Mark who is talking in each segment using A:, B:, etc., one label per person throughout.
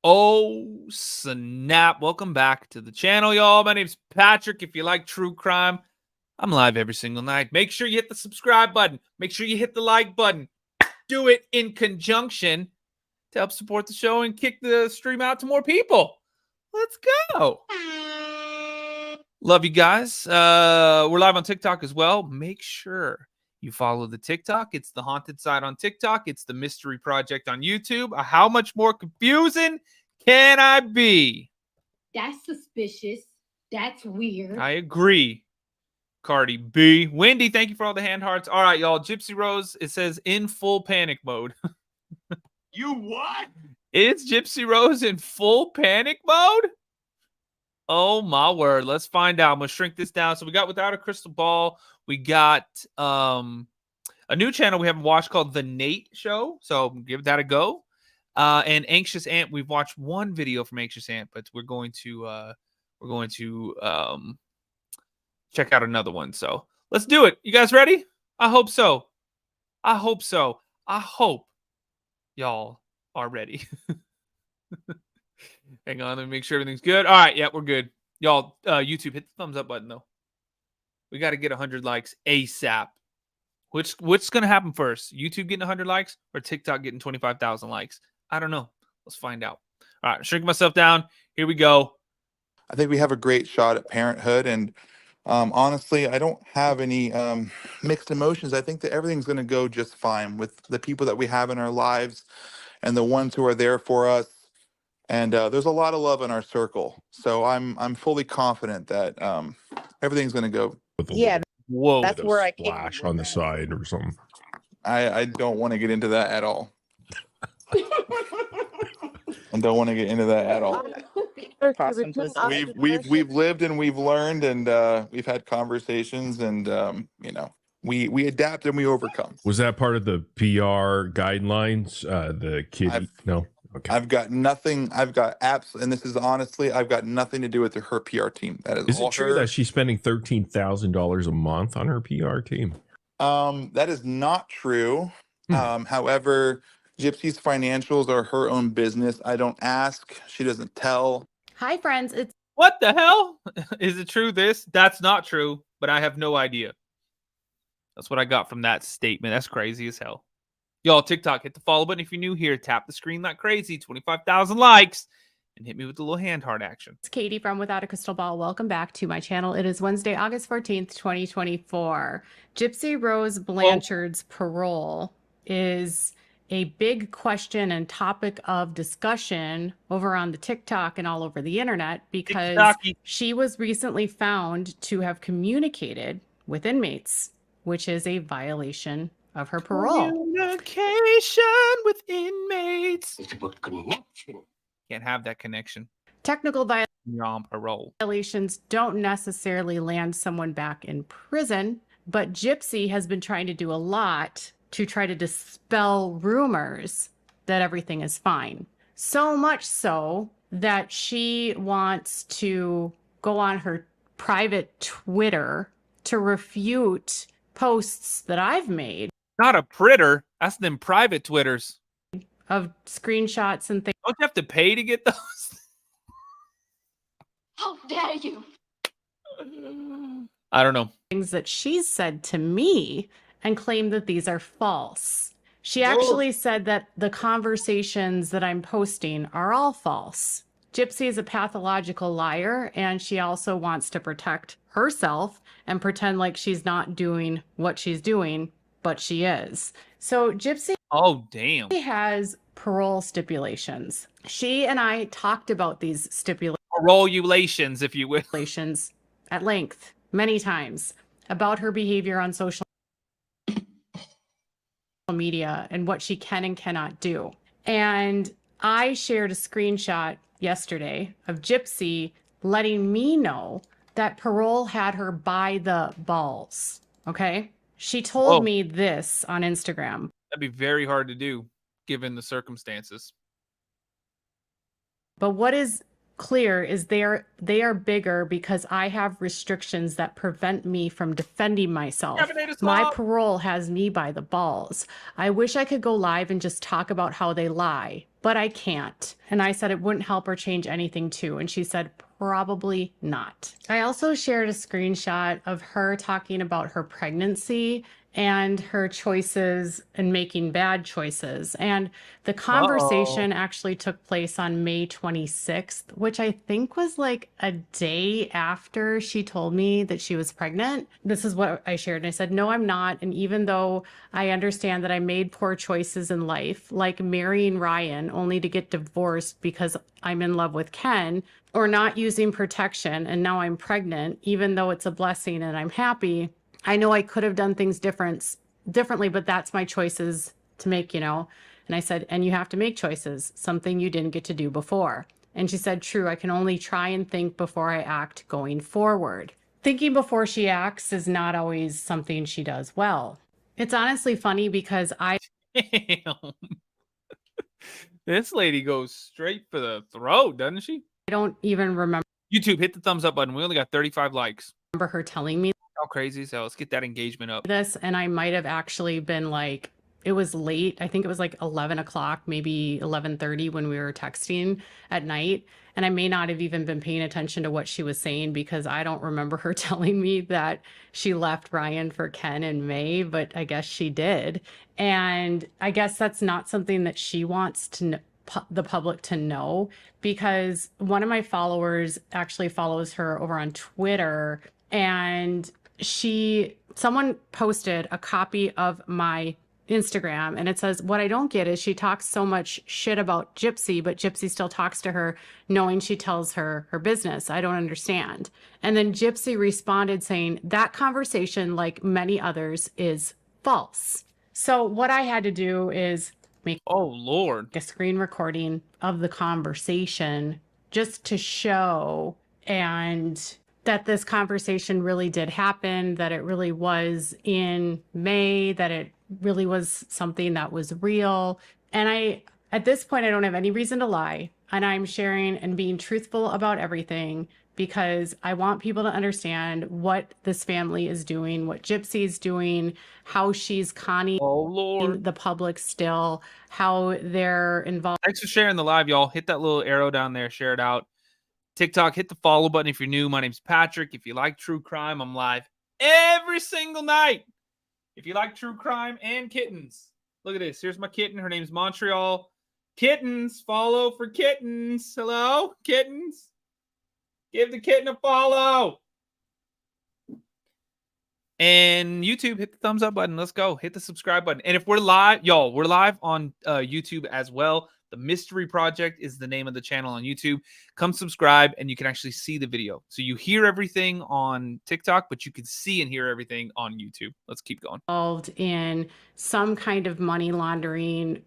A: Oh, snap. Welcome back to the channel, y'all. My name's Patrick. If you like true crime, I'm live every single night. Make sure you hit the subscribe button. Make sure you hit the like button. Do it in conjunction to help support the show and kick the stream out to more people. Let's go. Love you guys. We're live on TikTok as well. Make sure you follow the TikTok. It's the Haunted Side on TikTok. It's the Mystery Project on YouTube. How much more confusing can I be?
B: That's suspicious. That's weird.
A: I agree. Cardi B. Wendy, thank you for all the hand hearts. All right, y'all. Gypsy Rose, it says in full panic mode.
C: You what?
A: Is Gypsy Rose in full panic mode? Oh my word. Let's find out. I'm gonna shrink this down. So we got Without a Crystal Ball. We got a new channel we haven't watched called The Nate Show. So give that a go. And Anxious Ant. We've watched one video from Anxious Ant, but we're going to check out another one. So let's do it. You guys ready? I hope so. I hope so. I hope y'all are ready. Hang on, let me make sure everything's good. All right, yeah, we're good. Y'all, YouTube, hit the thumbs up button, though. We got to get 100 likes ASAP. What's going to happen first? YouTube getting 100 likes or TikTok getting 25,000 likes? I don't know. Let's find out. All right, shrinking myself down. Here we go.
D: I think we have a great shot at parenthood. And honestly, I don't have any mixed emotions. I think that everything's going to go just fine with the people that we have in our lives and the ones who are there for us. And there's a lot of love in our circle. So I'm fully confident that everything's going to go.
E: Yeah.
A: Whoa.
E: That's where I came
C: Flash on the side or something.
D: I don't want to get into that at all. I don't want to get into that at all. We've lived and we've learned and we've had conversations and you know, we adapt and we overcome.
C: Was that part of the PR guidelines? The kid? No. Okay.
D: I've got nothing. I've got apps, and this is honestly, I've got nothing to do with her PR team. That is all
C: it true
D: her.
C: that she's spending $13,000 a month on her PR team?
D: That is not true. However, Gypsy's financials are her own business. I don't ask. She doesn't tell.
F: Hi, friends. It's
A: What the hell? Is it true this? That's not true, but I have no idea. That's what I got from that statement. That's crazy as hell. Y'all, TikTok, hit the follow button if you're new here. Tap the screen like crazy. 25,000 likes. And hit me with the little hand heart action.
F: It's Katie from Without a Crystal Ball. Welcome back to my channel. It is Wednesday, August 14th, 2024. Gypsy Rose Blanchard's parole is a big question and topic of discussion over on the TikTok and all over the internet because she was recently found to have communicated with inmates, which is a violation of her parole.
A: Communication with inmates. Can't have that connection.
F: Technical
A: You're on parole.
F: violations don't necessarily land someone back in prison, but Gypsy has been trying to do a lot to try to dispel rumors that everything is fine. So much so that she wants to go on her private Twitter to refute posts that I've made.
A: Not a pritter. That's them private Twitters.
F: Of screenshots and things.
A: Don't you have to pay to get those?
B: How dare you?
A: I don't know.
F: Things that she's said to me and claimed that these are false. She actually said that the conversations that I'm posting are all false. Gypsy is a pathological liar, and she also wants to protect herself and pretend like she's not doing what she's doing, but she is. So Gypsy has parole stipulations. She and I talked about these
A: Parole-ulations, if you will.
F: at length, many times, about her behavior on social media and what she can and cannot do. And I shared a screenshot yesterday of Gypsy letting me know that parole had her by the balls. Okay? She told me this on Instagram.
A: That'd be very hard to do, given the circumstances.
F: But what is clear is they are bigger because I have restrictions that prevent me from defending myself. My parole has me by the balls. I wish I could go live and just talk about how they lie, but I can't. And I said it wouldn't help or change anything too. And she said, probably not. I also shared a screenshot of her talking about her pregnancy and her choices and making bad choices. And the conversation actually took place on May 26th, which I think was like a day after she told me that she was pregnant. This is what I shared. And I said, no, I'm not. And even though I understand that I made poor choices in life, like marrying Ryan only to get divorced because I'm in love with Ken, or not using protection, and now I'm pregnant, even though it's a blessing and I'm happy, I know I could have done things differently, but that's my choices to make, you know? And I said, and you have to make choices, something you didn't get to do before. And she said, true, I can only try and think before I act going forward. Thinking before she acts is not always something she does well. It's honestly funny because
A: Damn. This lady goes straight for the throat, doesn't she?
F: I don't even remember
A: YouTube, hit the thumbs up button. We only got 35 likes.
F: her telling me
A: How crazy is that? Let's get that engagement up.
F: this, and I might have actually been like, it was late. I think it was like 11 o'clock, maybe 11:30 when we were texting at night. And I may not have even been paying attention to what she was saying because I don't remember her telling me that she left Ryan for Ken in May, but I guess she did. And I guess that's not something that she wants to know, the public to know, because one of my followers actually follows her over on Twitter, and someone posted a copy of my Instagram, and it says, what I don't get is she talks so much shit about Gypsy, but Gypsy still talks to her knowing she tells her her business. I don't understand. And then Gypsy responded saying that conversation, like many others, is false. So what I had to do is make a screen recording of the conversation just to show and that this conversation really did happen, that it really was in May, that it really was something that was real. And at this point, I don't have any reason to lie. And I'm sharing and being truthful about everything because I want people to understand what this family is doing, what Gypsy is doing, how she's conning the public still, how they're involved.
A: Thanks for sharing the live, y'all. Hit that little arrow down there, share it out. TikTok, hit the follow button if you're new. My name's Patrick. If you like true crime, I'm live every single night. If you like true crime and kittens, look at this. Here's my kitten. Her name's Montreal. Kittens, follow for kittens. Hello, kittens. Give the kitten a follow. And YouTube, hit the thumbs up button. Let's go. Hit the subscribe button. And if we're live, y'all, we're live on YouTube as well. The Mystery Project is the name of the channel on YouTube. Come subscribe and you can actually see the video. So you hear everything on TikTok, but you can see and hear everything on YouTube. Let's keep going.
F: Involved in some kind of money laundering,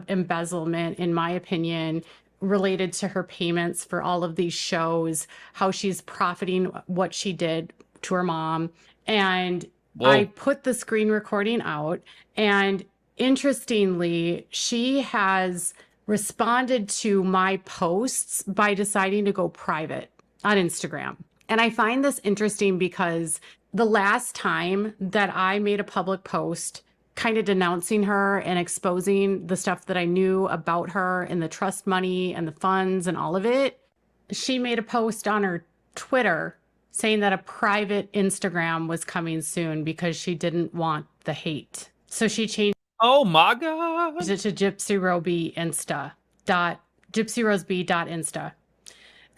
F: embezzlement, in my opinion, related to her payments for all of these shows, how she's profiting what she did to her mom. And I put the screen recording out, and interestingly, she has responded to my posts by deciding to go private on Instagram. And I find this interesting because the last time that I made a public post kind of denouncing her and exposing the stuff that I knew about her and the trust money and the funds and all of it, she made a post on her Twitter saying that a private Instagram was coming soon because she didn't want the hate. So she changed
A: Oh my God.
F: it to Gypsy-rolled.insta.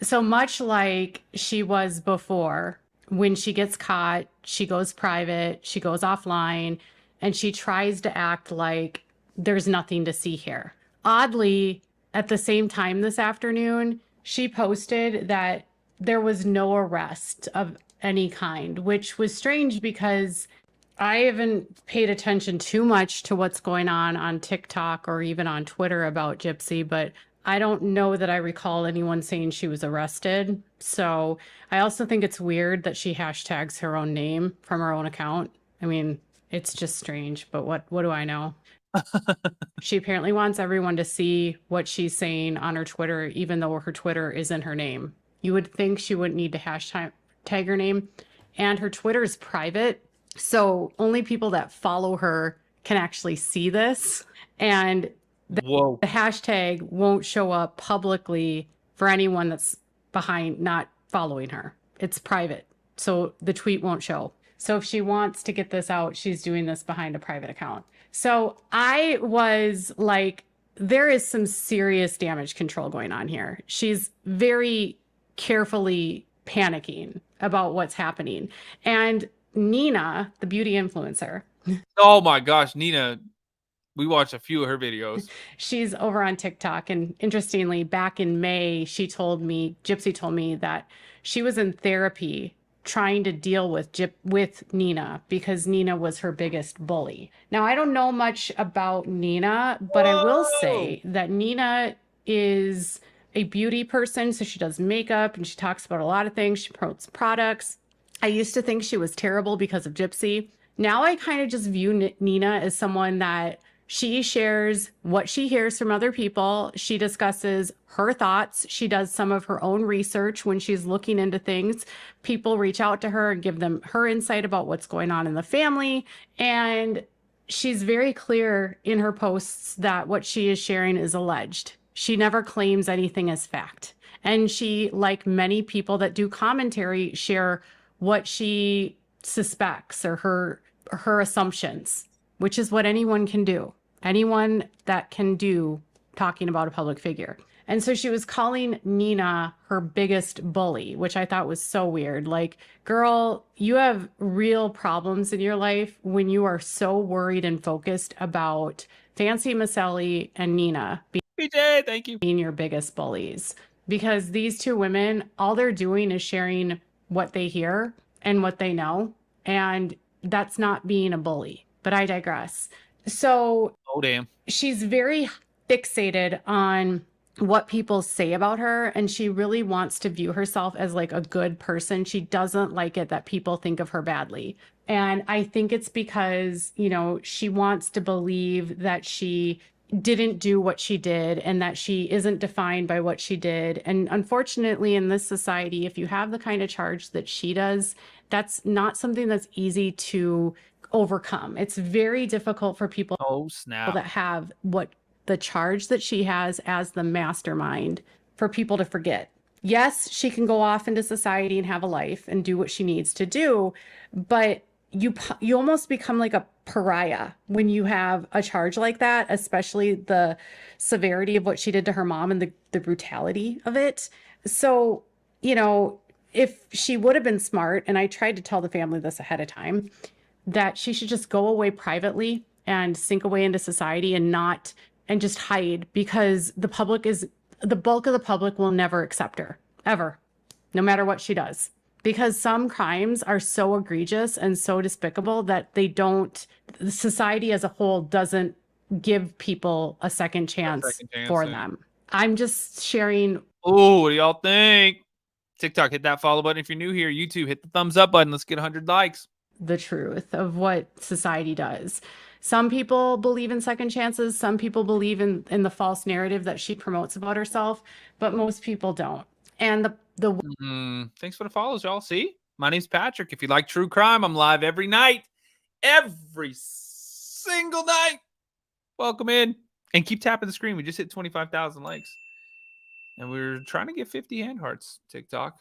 F: So much like she was before, when she gets caught, she goes private, she goes offline, and she tries to act like there's nothing to see here. Oddly, at the same time this afternoon, she posted that there was no arrest of any kind, which was strange because I haven't paid attention too much to what's going on TikTok or even on Twitter about Gypsy, but I don't know that I recall anyone saying she was arrested. So I also think it's weird that she hashtags her own name from her own account. I mean, it's just strange, but what do I know? She apparently wants everyone to see what she's saying on her Twitter, even though her Twitter is in her name. You would think she wouldn't need to hashtag her name. And her Twitter is private, so only people that follow her can actually see this. And
A: Whoa.
F: the hashtag won't show up publicly for anyone that's behind not following her. It's private, so the tweet won't show. So if she wants to get this out, she's doing this behind a private account. So I was like, there is some serious damage control going on here. She's very carefully panicking about what's happening. And Nina, the beauty influencer,
A: Oh my gosh, Nina. We watched a few of her videos.
F: she's over on TikTok. And interestingly, back in May, Gypsy told me that she was in therapy trying to deal with Nina because Nina was her biggest bully. Now, I don't know much about Nina, but I will say that Nina is a beauty person. So she does makeup and she talks about a lot of things. She promotes products. I used to think she was terrible because of Gypsy. Now I kind of just view Nina as someone that she shares what she hears from other people. She discusses her thoughts. She does some of her own research when she's looking into things. People reach out to her and give them her insight about what's going on in the family. And she's very clear in her posts that what she is sharing is alleged. She never claims anything as fact. And she, like many people that do commentary, share what she suspects or her assumptions, which is what anyone can do. Anyone that can do talking about a public figure. And so she was calling Nina her biggest bully, which I thought was so weird. Like, girl, you have real problems in your life when you are so worried and focused about Fancy Maselli and Nina
A: PJ, thank you.
F: being your biggest bullies. Because these two women, all they're doing is sharing what they hear and what they know. And that's not being a bully. But I digress. So
A: Oh, damn.
F: she's very fixated on what people say about her, and she really wants to view herself as like a good person. She doesn't like it that people think of her badly. And I think it's because, you know, she wants to believe that she didn't do what she did and that she isn't defined by what she did. And unfortunately, in this society, if you have the kind of charge that she does, that's not something that's easy to overcome. It's very difficult for people
A: Oh, snap.
F: that have what the charge that she has as the mastermind for people to forget. Yes, she can go off into society and have a life and do what she needs to do, but you almost become like a pariah when you have a charge like that, especially the severity of what she did to her mom and the brutality of it. So, you know, if she would have been smart, and I tried to tell the family this ahead of time, that she should just go away privately and sink away into society and just hide, because the bulk of the public will never accept her, ever, no matter what she does. Because some crimes are so egregious and so despicable that society as a whole doesn't give people a second chance for them. I'm just sharing.
A: Oh, what do y'all think? TikTok, hit that follow button if you're new here. YouTube, hit the thumbs up button. Let's get 100 likes.
F: The truth of what society does. Some people believe in second chances. Some people believe in the false narrative that she promotes about herself, but most people don't. And
A: Thanks for the follows, y'all. See, my name's Patrick. If you like true crime, I'm live every night, every single night. Welcome in, and keep tapping the screen. We just hit 25,000 likes, and we're trying to get 50 hand hearts. TikTok,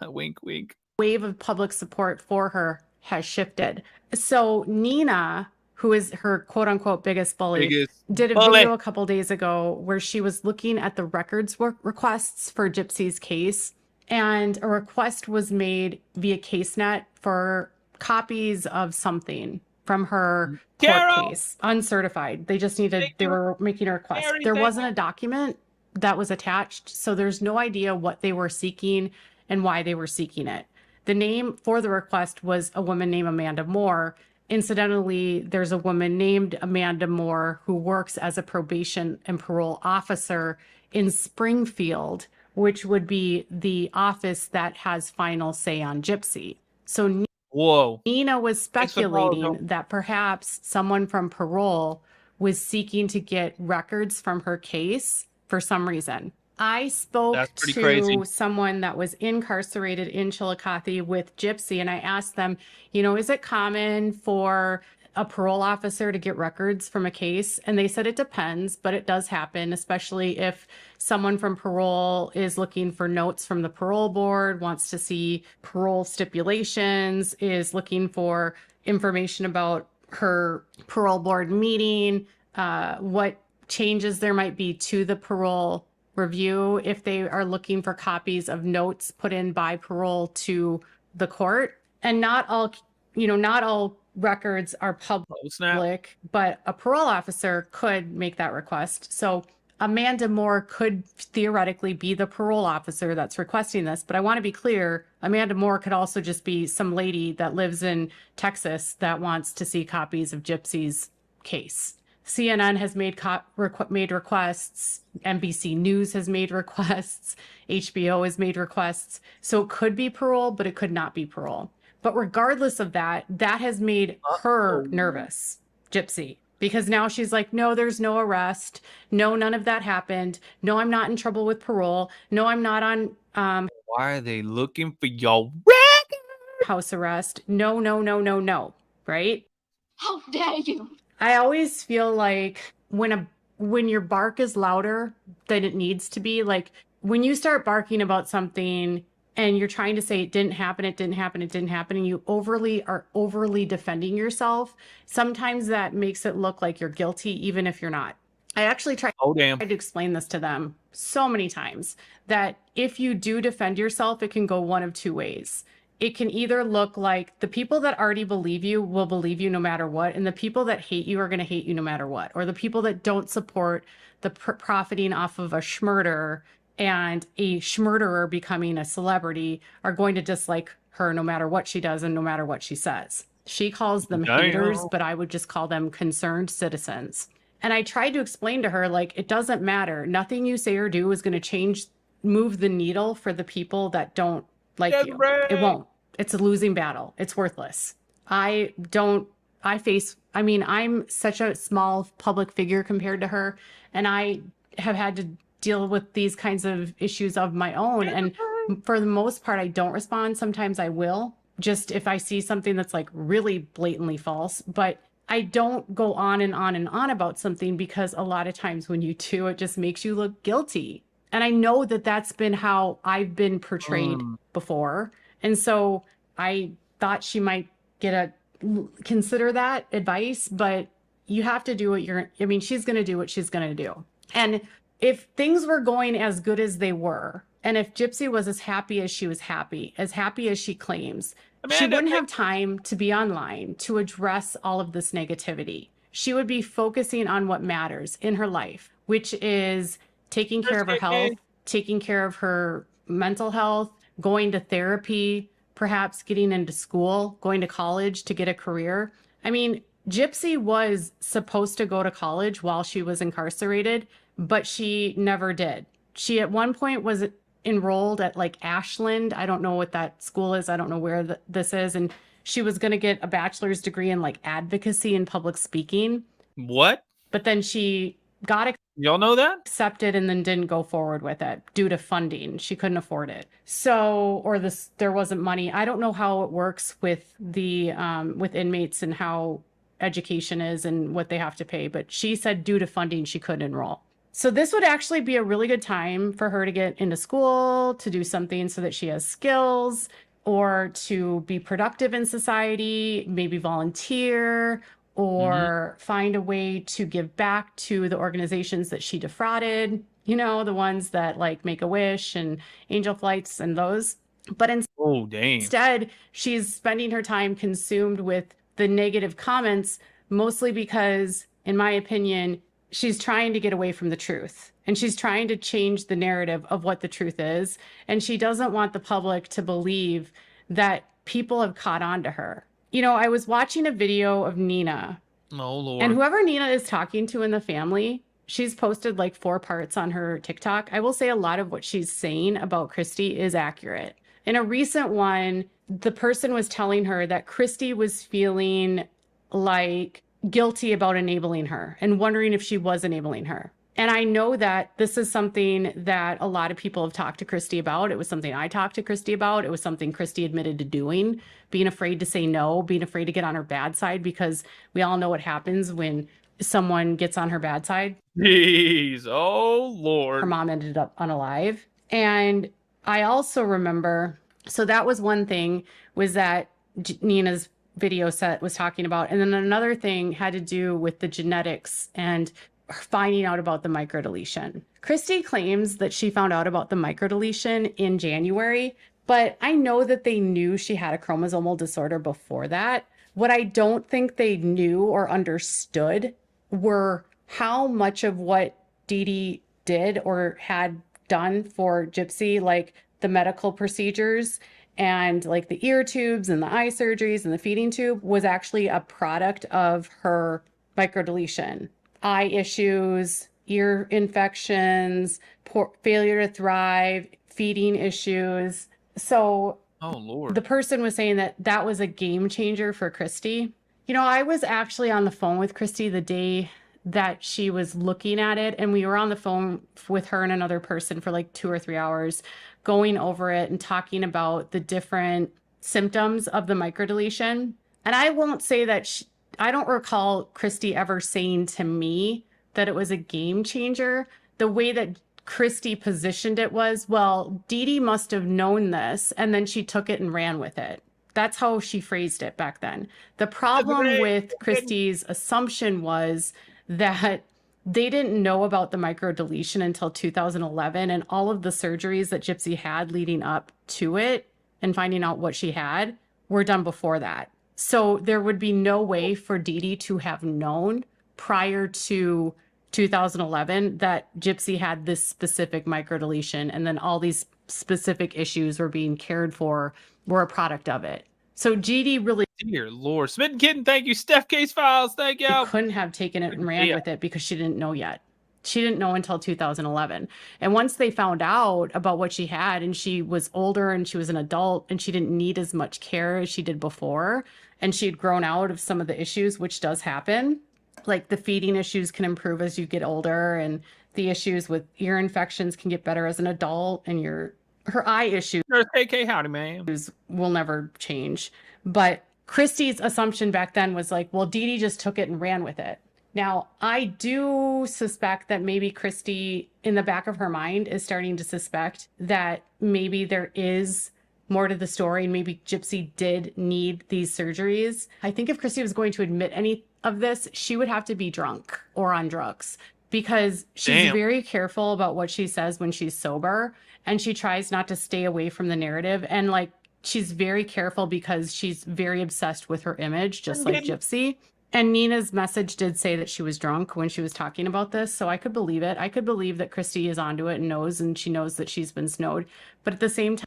A: wink, wink.
F: Wave of public support for her has shifted. So Nina, who is her quote unquote biggest bully, did a video a couple days ago where she was looking at the records requests for Gypsy's case, and a request was made via CaseNet for copies of something from her court case, uncertified. They were making a request. There wasn't a document that was attached, so there's no idea what they were seeking and why they were seeking it. The name for the request was a woman named Amanda Moore. Incidentally, there's a woman named Amanda Moore who works as a probation and parole officer in Springfield, which would be the office that has final say on Gypsy. So Nina was speculating that perhaps someone from Parole was seeking to get records from her case for some reason. I spoke
A: That's pretty
F: to
A: crazy.
F: someone that was incarcerated in Chillicothe with Gypsy, and I asked them, you know, is it common for a parole officer to get records from a case? And they said it depends, but it does happen, especially if someone from parole is looking for notes from the parole board, wants to see parole stipulations, is looking for information about her parole board meeting, what changes there might be to the parole review, if they are looking for copies of notes put in by parole to the court. And not all, you know, not all records are
A: Oh, snap.
F: public, but a parole officer could make that request. So Amanda Moore could theoretically be the parole officer that's requesting this. But I want to be clear, Amanda Moore could also just be some lady that lives in Texas that wants to see copies of Gypsy's case. CNN has made requests. NBC News has made requests. HBO has made requests. So it could be parole, but it could not be parole. But regardless of that, that has made her nervous, Gypsy, because now she's like, no, there's no arrest. No, none of that happened. No, I'm not in trouble with parole. No, I'm not on
A: Why are they looking for your
F: house arrest. No, no, no, no, no. Right?
B: How dare you?
F: I always feel like when your bark is louder than it needs to be, like when you start barking about something and you're trying to say it didn't happen, it didn't happen, it didn't happen, and you are overly defending yourself, sometimes that makes it look like you're guilty, even if you're not. I actually tried to explain this to them so many times, that if you do defend yourself, it can go one of two ways. It can either look like the people that already believe you will believe you no matter what, and the people that hate you are going to hate you no matter what, or the people that don't support the profiting off of a schmurder and a schmurderer becoming a celebrity are going to dislike her no matter what she does and no matter what she says. She calls them haters, but I would just call them concerned citizens. And I tried to explain to her, like, it doesn't matter. Nothing you say or do is going to move the needle for the people that don't like you. It won't. It's a losing battle. It's worthless. I'm such a small public figure compared to her, and I have had to deal with these kinds of issues of my own. And for the most part, I don't respond. Sometimes I will, just if I see something that's like really blatantly false, but I don't go on and on and on about something, because a lot of times when you do, it just makes you look guilty. And I know that that's been how I've been portrayed before. And so I thought she might consider that advice, but you have to do what she's going to do what she's going to do. And if things were going as good as they were, and if Gypsy was as happy as she was happy as she claims, she wouldn't have time to be online to address all of this negativity. She would be focusing on what matters in her life, which is taking care of her health, taking care of her mental health, going to therapy, perhaps getting into school, going to college to get a career. I mean, Gypsy was supposed to go to college while she was incarcerated, but she never did. She at one point was enrolled at like Ashland. I don't know what that school is. I don't know where this is. And she was going to get a bachelor's degree in like advocacy and public speaking.
A: What?
F: But then she got
A: Y'all know that?
F: accepted and then didn't go forward with it due to funding. She couldn't afford it. So, there wasn't money. I don't know how it works with the with inmates and how education is and what they have to pay, but she said due to funding she couldn't enroll. So this would actually be a really good time for her to get into school, to do something so that she has skills, or to be productive in society, maybe volunteer, or find a way to give back to the organizations that she defrauded, the ones that like Make-A-Wish and Angel Flights and those. But instead, she's spending her time consumed with the negative comments, mostly because, in my opinion, she's trying to get away from the truth, and she's trying to change the narrative of what the truth is. And she doesn't want the public to believe that people have caught on to her. I was watching a video of Nina.
A: Oh, Lord.
F: And whoever Nina is talking to in the family, she's posted like 4 parts on her TikTok. I will say a lot of what she's saying about Christy is accurate. In a recent one, the person was telling her that Christy was feeling like guilty about enabling her and wondering if she was enabling her. And I know that this is something that a lot of people have talked to Christy about. It was something I talked to Christy about. It was something Christy admitted to doing, being afraid to say no, being afraid to get on her bad side, because we all know what happens when someone gets on her bad side.
A: Jeez, oh Lord.
F: Her mom ended up unalive. And I also remember, so that was one thing, was that Nina's video set was talking about. And then another thing had to do with the genetics and finding out about the microdeletion. Christy claims that she found out about the microdeletion in January, but I know that they knew she had a chromosomal disorder before that. What I don't think they knew or understood were how much of what Dee Dee did or had done for Gypsy, like the medical procedures and like the ear tubes and the eye surgeries and the feeding tube, was actually a product of her microdeletion. Eye issues, ear infections, failure to thrive, feeding issues. So
A: oh Lord,
F: the person was saying that that was a game changer for Christy. You know, I was actually on the phone with Christy the day that she was looking at it, and we were on the phone with her and another person for like 2 or 3 hours going over it and talking about the different symptoms of the microdeletion. And I won't say that I don't recall Christy ever saying to me that it was a game changer. The way that Christy positioned it was, well, Dee Dee must have known this, and then she took it and ran with it. That's how she phrased it back then. The problem with Christy's assumption was that they didn't know about the microdeletion until 2011, and all of the surgeries that Gypsy had leading up to it and finding out what she had were done before that. So there would be no way for Dee Dee to have known prior to 2011 that Gypsy had this specific microdeletion, and then all these specific issues were being cared for were a product of it. So Dee really,
A: dear Lord. Smitten Kitten, thank you. Steph Case Files, thank you.
F: couldn't have taken it and ran with it because she didn't know yet. She didn't know until 2011. And once they found out about what she had, and she was older and she was an adult and she didn't need as much care as she did before, and she had grown out of some of the issues, which does happen. Like the feeding issues can improve as you get older, and the issues with ear infections can get better as an adult, and her eye issues
A: KK, howdy, man,
F: will never change. But Christy's assumption back then was like, well, Dee Dee just took it and ran with it. Now, I do suspect that maybe Christy, in the back of her mind, is starting to suspect that maybe there is more to the story, and maybe Gypsy did need these surgeries. I think if Christy was going to admit any of this, she would have to be drunk or on drugs, because she's very careful about what she says when she's sober, and she tries not to stay away from the narrative. And like, she's very careful because she's very obsessed with her image, just like Gypsy. And Nina's message did say that she was drunk when she was talking about this, so I could believe it. I could believe that Christy is onto it and knows, and she knows that she's been snowed. But at the same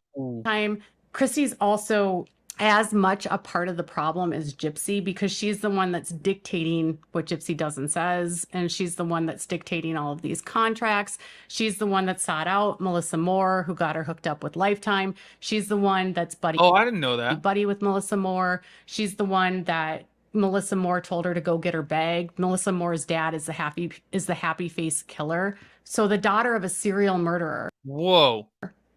F: time, Christy's also as much a part of the problem as Gypsy, because she's the one that's dictating what Gypsy does and says, and she's the one that's dictating all of these contracts. She's the one that sought out Melissa Moore, who got her hooked up with Lifetime. She's the one that's buddy with Melissa Moore. She's the one that Melissa Moore told her to go get her bag. Melissa Moore's dad is the happy face killer. So the daughter of a serial murderer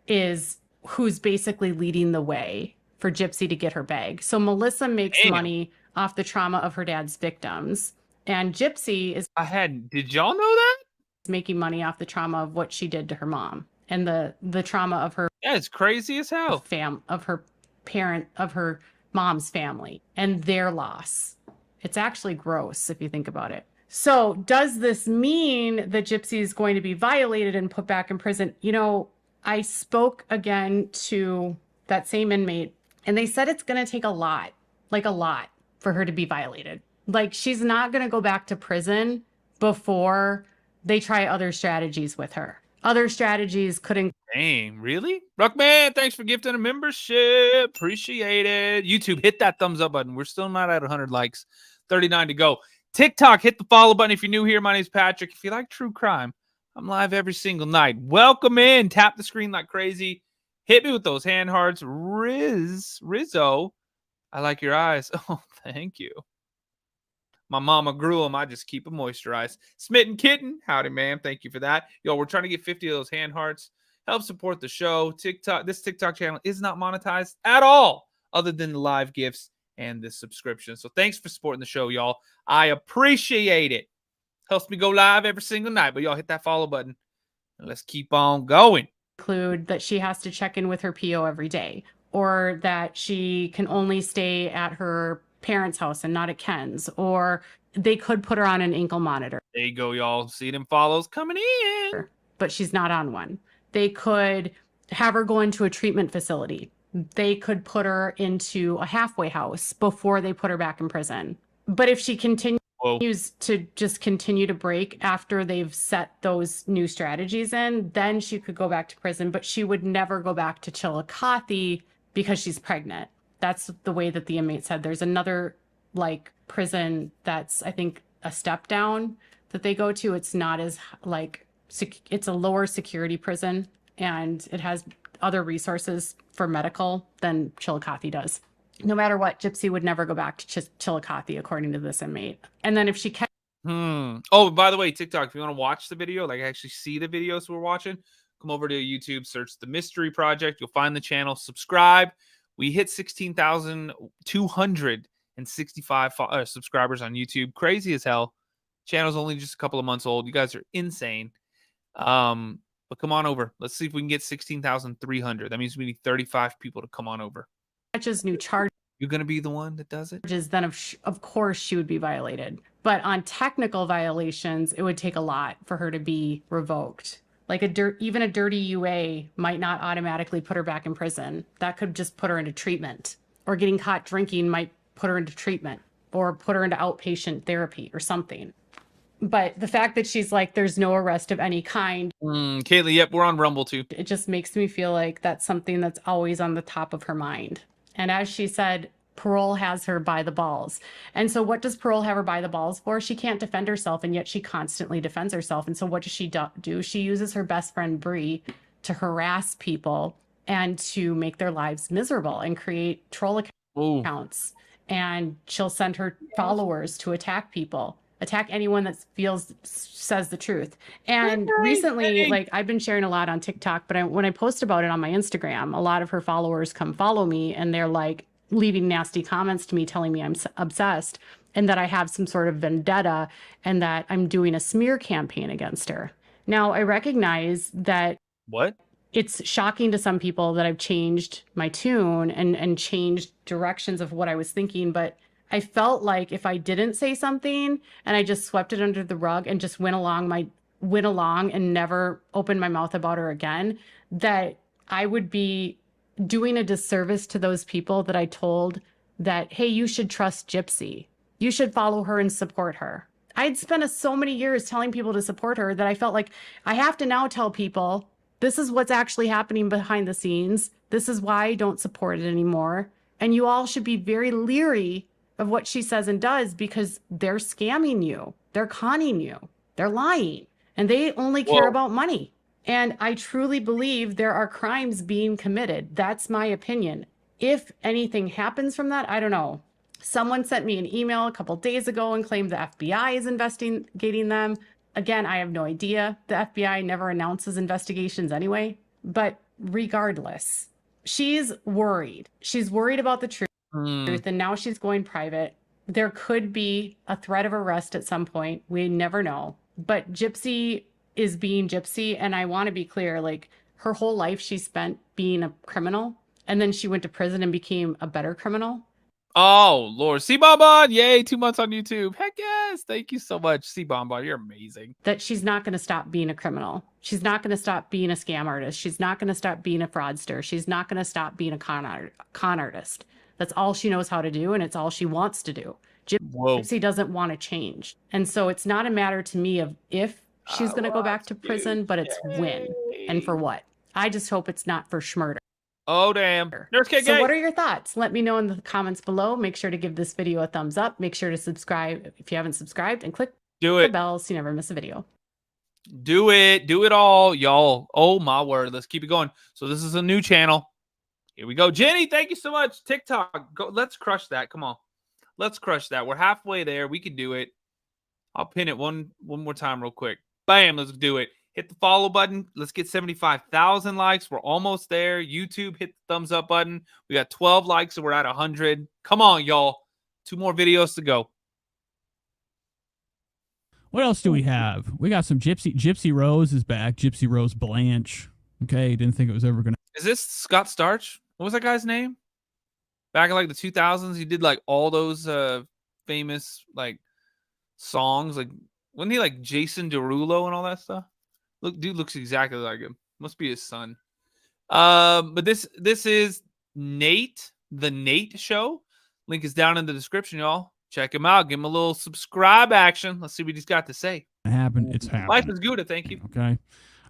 F: is who's basically leading the way for Gypsy to get her bag. So Melissa makes money off the trauma of her dad's victims, and Gypsy is
A: did y'all know that?
F: Making money off the trauma of what she did to her mom, and the trauma of her
A: it's crazy as hell
F: of her mom's family and their loss. It's actually gross if you think about it. So does this mean that Gypsy is going to be violated and put back in prison? You know, I spoke again to that same inmate, and they said it's going to take a lot for her to be violated. Like, she's not going to go back to prison before they try other strategies with her. Other strategies couldn't.
A: Dang, really? Ruckman, thanks for gifting a membership. Appreciate it. YouTube, hit that thumbs up button. We're still not at 100 likes. 39 to go. TikTok, hit the follow button if you're new here. My name's Patrick. If you like true crime, I'm live every single night. Welcome in. Tap the screen like crazy. Hit me with those hand hearts. Rizzo, I like your eyes. Oh, thank you. My mama grew them. I just keep them moisturized. Smitten Kitten, howdy, ma'am. Thank you for that. Yo, we're trying to get 50 of those hand hearts. Help support the show. This TikTok channel is not monetized at all, other than the live gifts and the subscription. So thanks for supporting the show, y'all. I appreciate it. Helps me go live every single night. But y'all hit that follow button and let's keep on going.
F: Include that she has to check in with her PO every day, or that she can only stay at her parents' house and not at Ken's, or they could put her on an ankle monitor.
A: There you go, y'all. See them follows coming in.
F: But she's not on one. They could have her go into a treatment facility. They could put her into a halfway house before they put her back in prison. But if she continues to just continue to break after they've set those new strategies in, then she could go back to prison, but she would never go back to Chillicothe because she's pregnant. That's the way that the inmate said. There's another like prison that's, I think, a step down that they go to. It's not as like, it's a lower security prison, and it has other resources for medical than Chillicothe does. No matter what, Gypsy would never go back to Chillicothe, according to this inmate. And then if she kept...
A: Oh, by the way, TikTok, if you want to watch the video, like actually see the videos we're watching, come over to YouTube, search The Mystery Project. You'll find the channel. Subscribe. We hit 16,265 subscribers on YouTube. Crazy as hell. Channel's only just a couple of months old. You guys are insane. But come on over. Let's see if we can get 16,300. That means we need 35 people to come on over.
F: Catches new charges,
A: you're going to be the one that does it?
F: Then of course she would be violated. But on technical violations, it would take a lot for her to be revoked. Like even a dirty UA might not automatically put her back in prison. That could just put her into treatment. Or getting caught drinking might put her into treatment, or put her into outpatient therapy or something. But the fact that she's like, there's no arrest of any kind.
A: Kaylee, yep, we're on Rumble too.
F: It just makes me feel like that's something that's always on the top of her mind. And as she said, Parole has her by the balls. And so what does Parole have her by the balls for? She can't defend herself, and yet she constantly defends herself. And so what does she do? She uses her best friend, Bree, to harass people and to make their lives miserable and create troll accounts. And she'll send her followers to attack people. Attack anyone that says the truth. And recently, like, I've been sharing a lot on TikTok, but when I post about it on my Instagram, a lot of her followers come follow me, and they're like leaving nasty comments to me, telling me I'm obsessed and that I have some sort of vendetta and that I'm doing a smear campaign against her. Now, I recognize that it's shocking to some people that I've changed my tune and changed directions of what I was thinking, but I felt like if I didn't say something and I just swept it under the rug and just went along and never opened my mouth about her again, that I would be doing a disservice to those people that I told that, hey, you should trust Gypsy. You should follow her and support her. I'd spent so many years telling people to support her that I felt like I have to now tell people this is what's actually happening behind the scenes. This is why I don't support it anymore. And you all should be very leery of what she says and does, because they're scamming you. They're conning you. They're lying. And they only care about money. And I truly believe there are crimes being committed. That's my opinion. If anything happens from that, I don't know. Someone sent me an email a couple days ago and claimed the FBI is investigating them. Again, I have no idea. The FBI never announces investigations anyway. But regardless, she's worried. She's worried about the truth. And now she's going private. There could be a threat of arrest at some point. We never know. But Gypsy is being Gypsy. And I want to be clear, like, her whole life she spent being a criminal. And then she went to prison and became a better criminal.
A: Oh, Lord. C-Bonbon, yay, 2 months on YouTube. Heck yes. Thank you so much, C-Bonbon. You're amazing.
F: That she's not going to stop being a criminal. She's not going to stop being a scam artist. She's not going to stop being a fraudster. She's not going to stop being a con artist. That's all she knows how to do, and it's all she wants to do. Gypsy doesn't want to change. And so it's not a matter to me of if she's going to go back to prison, but it's when and for what. I just hope it's not for schmurder.
A: Oh, damn. Nurse K.
F: So what are your thoughts? Let me know in the comments below. Make sure to give this video a thumbs up. Make sure to subscribe if you haven't subscribed, and click the bell so you never miss a video.
A: Do it. Do it all, y'all. Oh, my word. Let's keep it going. So this is a new channel. Here we go. Jenny, thank you so much. TikTok. Go. Let's crush that. Come on. Let's crush that. We're halfway there. We can do it. I'll pin it one more time real quick. Bam, let's do it. Hit the follow button. Let's get 75,000 likes. We're almost there. YouTube, hit the thumbs up button. We got 12 likes, so we're at 100. Come on, y'all. 2 more videos to go.
E: What else do we have? We got some Gypsy Rose is back. Gypsy Rose Blanche. Okay, didn't think it was ever going to.
A: Is this Scott Starch? What was that guy's name? Back in like the 2000s, he did like all those famous like songs. Like, wasn't he like Jason Derulo and all that stuff? Look, dude looks exactly like him. Must be his son. But this is Nate, the Nate Show. Link is down in the description, y'all. Check him out. Give him a little subscribe action. Let's see what he's got to say.
E: It's happened.
A: Life is good. Thank you.
E: Okay.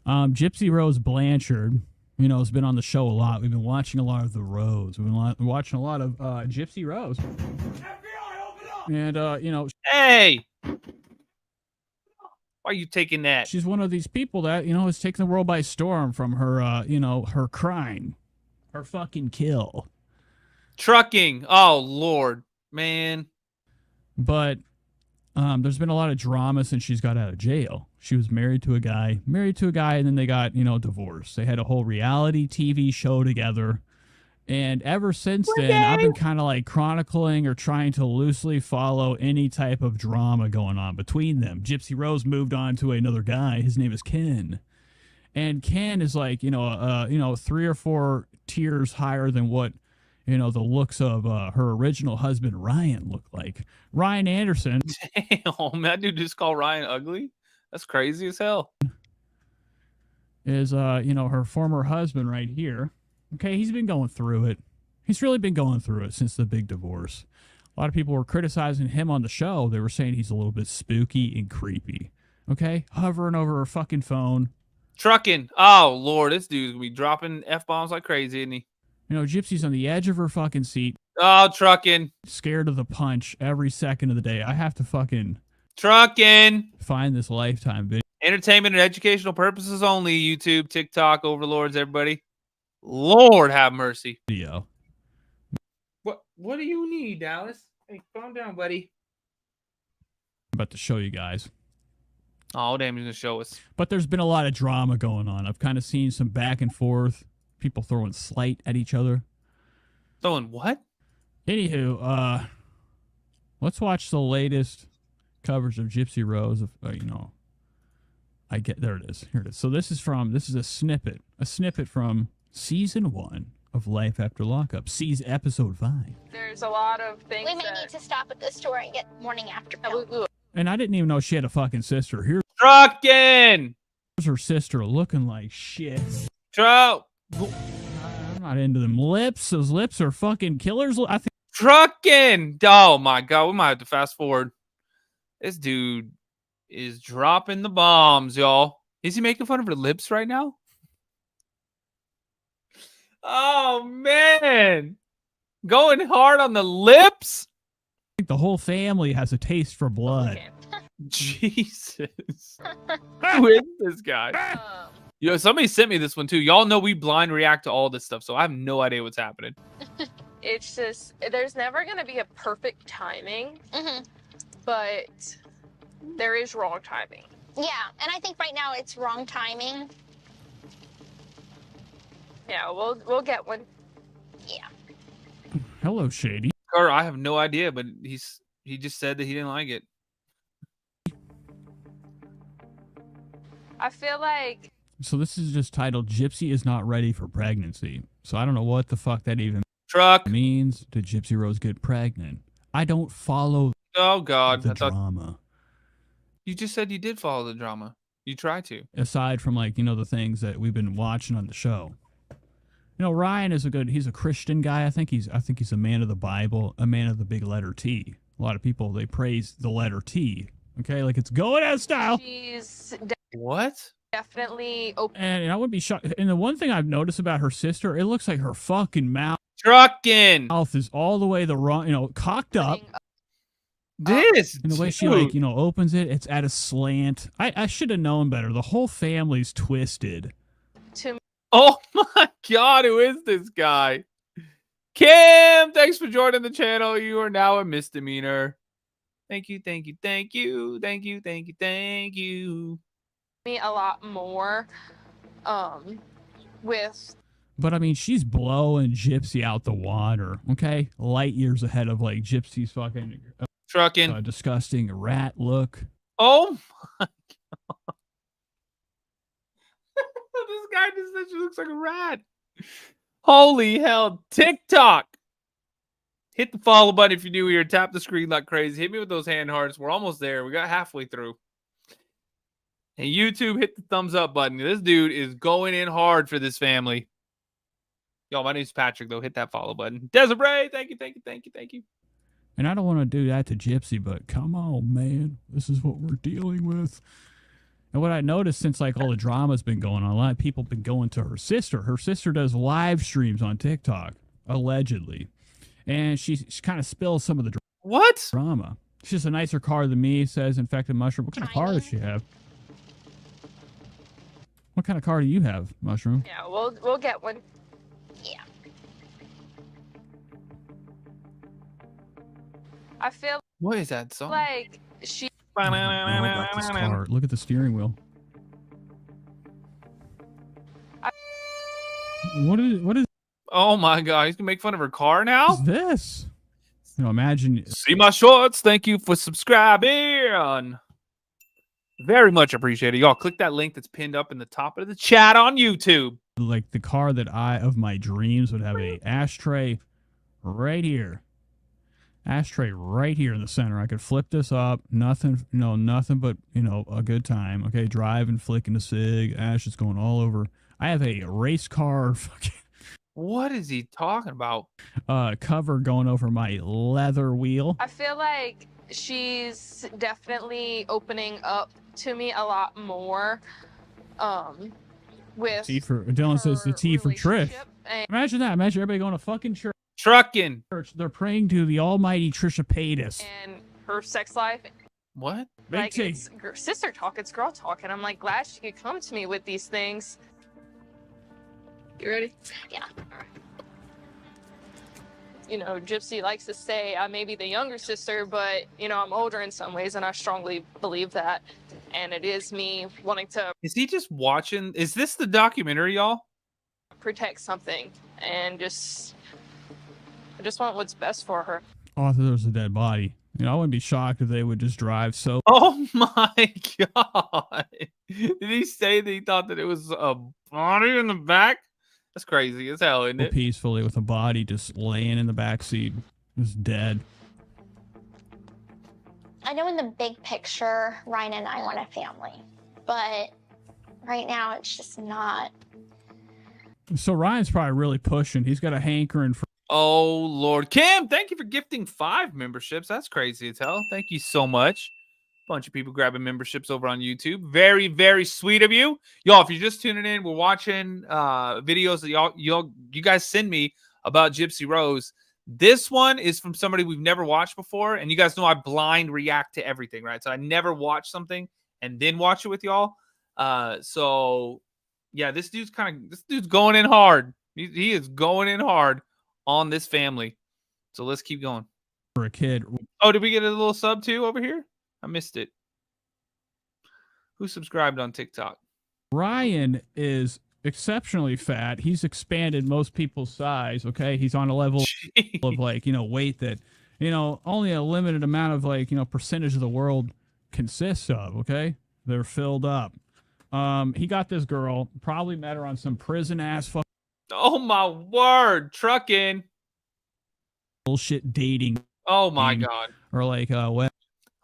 E: Gypsy Rose Blanchard, you know, has been on the show a lot. We've been watching a lot of the Rose. We've been watching a lot of Gypsy Rose. And, you know.
A: Hey! Why are you taking that?
E: She's one of these people that, you know, has taken the world by storm from her, you know, her crime. Her fucking kill.
A: Trucking. Oh, Lord. Man.
E: But there's been a lot of drama since she's got out of jail. She was married to a guy, and then they got, you know, divorced. They had a whole reality TV show together. And ever since then, I've been kind of like chronicling or trying to loosely follow any type of drama going on between them. Gypsy Rose moved on to another guy. His name is Ken. And Ken is like, you know, 3 or 4 tiers higher than what, you know, the looks of her original husband, Ryan, looked like. Ryan Anderson.
A: Damn, that dude just called Ryan ugly? That's crazy as hell.
E: Is, you know, her former husband right here. Okay, he's been going through it. He's really been going through it since the big divorce. A lot of people were criticizing him on the show. They were saying he's a little bit spooky and creepy. Okay? Hovering over her fucking phone.
A: Trucking. Oh, Lord, this dude's going to be dropping F-bombs like crazy, isn't he?
E: You know, Gypsy's on the edge of her fucking seat.
A: Oh, trucking.
E: Scared of the punch every second of the day. I have to fucking...
A: Trucking.
E: Find this Lifetime video.
A: Entertainment and educational purposes only. YouTube, TikTok, overlords, everybody. Lord have mercy. What do you need, Dallas? Hey, calm down, buddy.
E: I'm about to show you guys.
A: Oh, damn, he's going to show us.
E: But there's been a lot of drama going on. I've kind of seen some back and forth. People throwing slight at each other.
A: Throwing what?
E: Anywho, let's watch the latest coverage of Gypsy Rose. You know, there it is. Here it is. So this is a snippet from season 1 of Life After Lockup, episode 5.
G: There's a lot of things.
H: We may need to stop at the store and get morning after pill.
E: And I didn't even know she had a fucking sister. Here's
A: Trucking.
E: her sister looking like shit.
A: I'm
E: not into them lips. Those lips are fucking killers. I think.
A: Trucking. Oh my God, we might have to fast forward. This dude is dropping the bombs, y'all. Is he making fun of her lips right now? Oh man, going hard on the lips.
E: I think the whole family has a taste for blood.
A: Jesus, who is this guy? Yo, somebody sent me this one too. Y'all know we blind react to all this stuff, so I have no idea what's happening.
G: It's just, there's never going to be a perfect timing, but there is wrong timing.
H: Yeah, and I think right now it's wrong timing.
G: Yeah, we'll get one.
H: Yeah.
E: Hello, Shady.
A: Or I have no idea, but he just said that he didn't like it.
G: I feel like.
E: So this is just titled "Gypsy is not ready for pregnancy." So I don't know what the fuck that even means. Did Gypsy Rose get pregnant? I don't follow.
A: Oh God,
E: the drama.
A: You just said you did follow the drama. You try to.
E: Aside from, like, you know, the things that we've been watching on the show. You know, Ryan is he's a Christian guy. I think he's a man of the Bible, a man of the big letter T. A lot of people, they praise the letter T. Okay, like it's going out of style.
G: She's
A: what?
G: Definitely open.
E: And I wouldn't be shocked. And the one thing I've noticed about her sister, it looks like her fucking mouth is all the way the wrong, you know, cocked up.
A: This
E: and the way she, like, you know, opens it, it's at a slant. I should have known better. The whole family's twisted.
G: To
A: Oh my God, who is this guy? Kim, thanks for joining the channel. You are now a misdemeanor. Thank you, thank you, thank you, thank you, thank you, thank you.
G: Me a lot more with
E: But I mean, she's blowing Gypsy out the water, okay? Light years ahead of like Gypsy's fucking
A: Trucking.
E: disgusting rat look.
A: Oh my god. This guy just said she looks like a rat. Holy hell. TikTok. Hit the follow button if you're new here. Tap the screen like crazy. Hit me with those hand hearts. We're almost there. We got halfway through. And YouTube, hit the thumbs up button. This dude is going in hard for this family. Yo, my name's Patrick, though. Hit that follow button. Desiree, thank you, thank you, thank you, thank you.
E: And I don't want to do that to Gypsy, but come on, man. This is what we're dealing with. And what I noticed since like all the drama's been going on, a lot of people have been going to her sister. Her sister does live streams on TikTok, allegedly. And she kind of spills some of the drama. She's just a nicer car than me, says Infected Mushroom. What kind of car does she have? What kind of car do you have, Mushroom?
G: yeah, we'll get one.
H: Yeah.
G: I feel
A: What is that song?
G: like she
E: Oh, about this car. Look at the steering wheel. What is
A: Oh my god, he's gonna make fun of her car now?
E: this? You know, imagine
A: See my shorts. Thank you for subscribing. Very much appreciated. Y'all click that link that's pinned up in the top of the chat on YouTube.
E: like the car that of my dreams would have a ashtray right here. Ashtray right here in the center. I could flip this up. Nothing, nothing but, a good time. Okay, driving, flicking a cig. Ash is going all over. I have a race car fucking
A: What is he talking about?
E: cover going over my leather wheel.
G: I feel like she's definitely opening up to me a lot more with
E: Dylan says the T for Trish.
G: relationship and
E: Imagine that. Imagine everybody going to fucking church.
A: Trucking.
E: They're praying to the almighty Trisha Paytas.
G: her sex life.
A: What?
E: Big
G: Like,
E: T.
G: it's sister talk, it's girl talk, and I'm like glad she could come to me with these things. You ready?
H: Yeah.
G: You know, Gypsy likes to say I may be the younger sister, but I'm older in some ways, and I strongly believe that. And it is me wanting to
A: Is he just watching? Is this the documentary, y'all?
G: protect something, and I just want what's best for her.
E: Oh, I thought there was a dead body. I wouldn't be shocked if they would just drive so
A: Oh my god. Did he say that he thought that it was a body in the back? That's crazy as hell, isn't it?
E: peacefully with a body just laying in the back seat, just dead.
H: I know in the big picture, Ryan and I want a family, but right now it's just not.
E: So Ryan's probably really pushing. He's got a hankering for.
A: Oh Lord. Kim, thank you for gifting 5 memberships. That's crazy as hell. Thank you so much. Bunch of people grabbing memberships over on YouTube. Very, very sweet of you. Y'all, if you're just tuning in, we're watching videos that you guys send me about Gypsy Rose. This one is from somebody we've never watched before, and you guys know I blind react to everything, right? So I never watch something and then watch it with y'all. So yeah, this dude's going in hard. He is going in hard on this family. So let's keep going.
E: For a kid.
A: Oh, did we get a little sub too over here? I missed it. Who subscribed on TikTok?
E: Ryan is exceptionally fat. He's expanded most people's size. Okay, he's on a level of weight that only a limited amount of percentage of the world consists of. Okay, they're filled up. He got this girl. Probably met her on some prison ass fuck.
A: Oh my word, trucking.
E: Bullshit dating.
A: Oh my god.
E: Or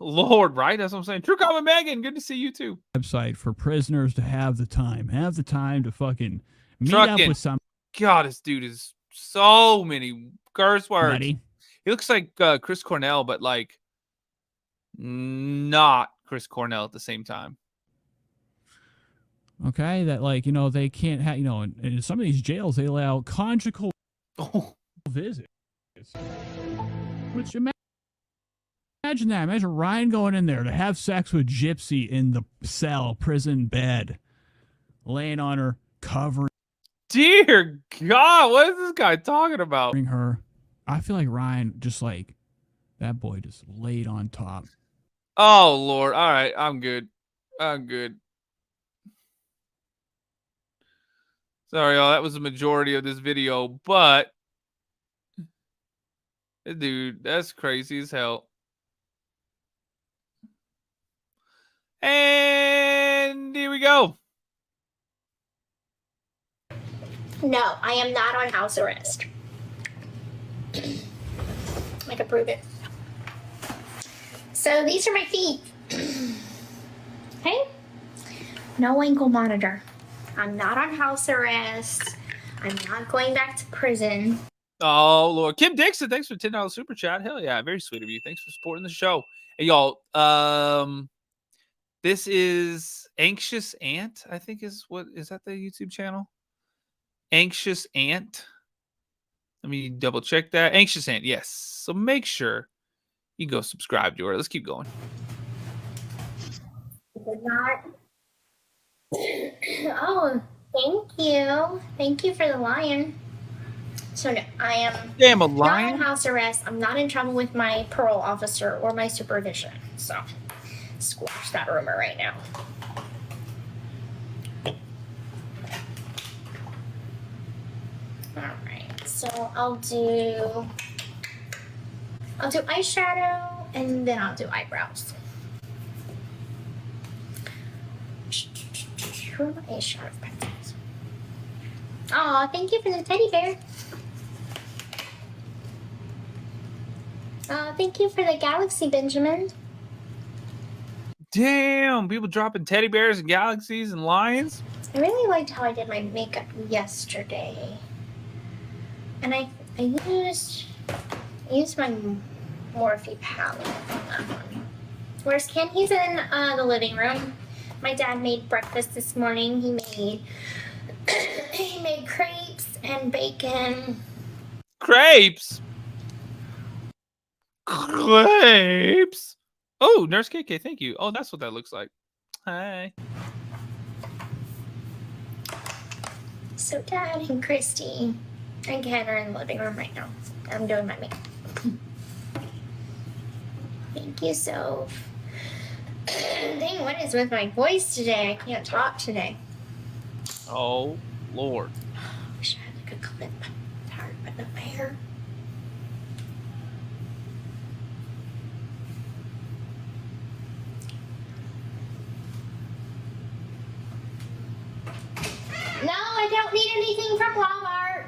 A: Lord, right? That's what I'm saying. True comment, Megan. Good to see you too.
E: Website for prisoners to have the time to fucking meet up with some.
A: God, this dude is so many curse words.
E: Buddy.
A: He looks like Chris Cornell, but not Chris Cornell at the same time.
E: Okay, that they can't have in some of these jails they allow conjugal visits. Which imagine that. Imagine Ryan going in there to have sex with Gypsy in the prison bed, laying on her, covering.
A: Dear God, what is this guy talking about?
E: Bring her. I feel like Ryan just like that boy just laid on top.
A: Oh Lord. All right, I'm good. I'm good. Sorry, y'all. That was the majority of this video, but dude, that's crazy as hell. And here we go.
H: No, I am not on house arrest. I can prove it. So these are my feet. Okay? No ankle monitor. I'm not on house arrest. I'm not going back to prison.
A: Oh Lord. Kim Dixon, thanks for $10 super chat. Hell yeah, very sweet of you. Thanks for supporting the show. Hey y'all, this is Anxious Ant, I think is that the YouTube channel? Anxious Ant. Let me double check that. Anxious Ant, yes. So make sure you go subscribe to her. Let's keep going.
H: Not. Oh, thank you. Thank you for the lion. So no, I am
A: Damn, a
H: not
A: lion?
H: on house arrest. I'm not in trouble with my parole officer or my supervision. So squash that rumor right now. All right, so I'll do eyeshadow and then I'll do eyebrows. Where are my eyeshadow pencils? Oh, thank you for the teddy bear. Oh, thank you for the galaxy, Benjamin.
A: Damn, people dropping teddy bears and galaxies and lions.
H: I really liked how I did my makeup yesterday. And I used my Morphe palette on that one. Where's Ken? He's in the living room. My dad made breakfast this morning. He made crepes and bacon.
A: Crepes. Crepes. Oh, Nurse KK, thank you. Oh, that's what that looks like. Hi.
H: So Dad and Christy and Ken are in the living room right now. I'm doing my makeup. Thank you, Soph. Dang, what is with my voice today? I can't talk today.
A: Oh, Lord.
H: Wish I had like a clip. I'm tired of putting up my hair. No, I don't need anything from Walmart.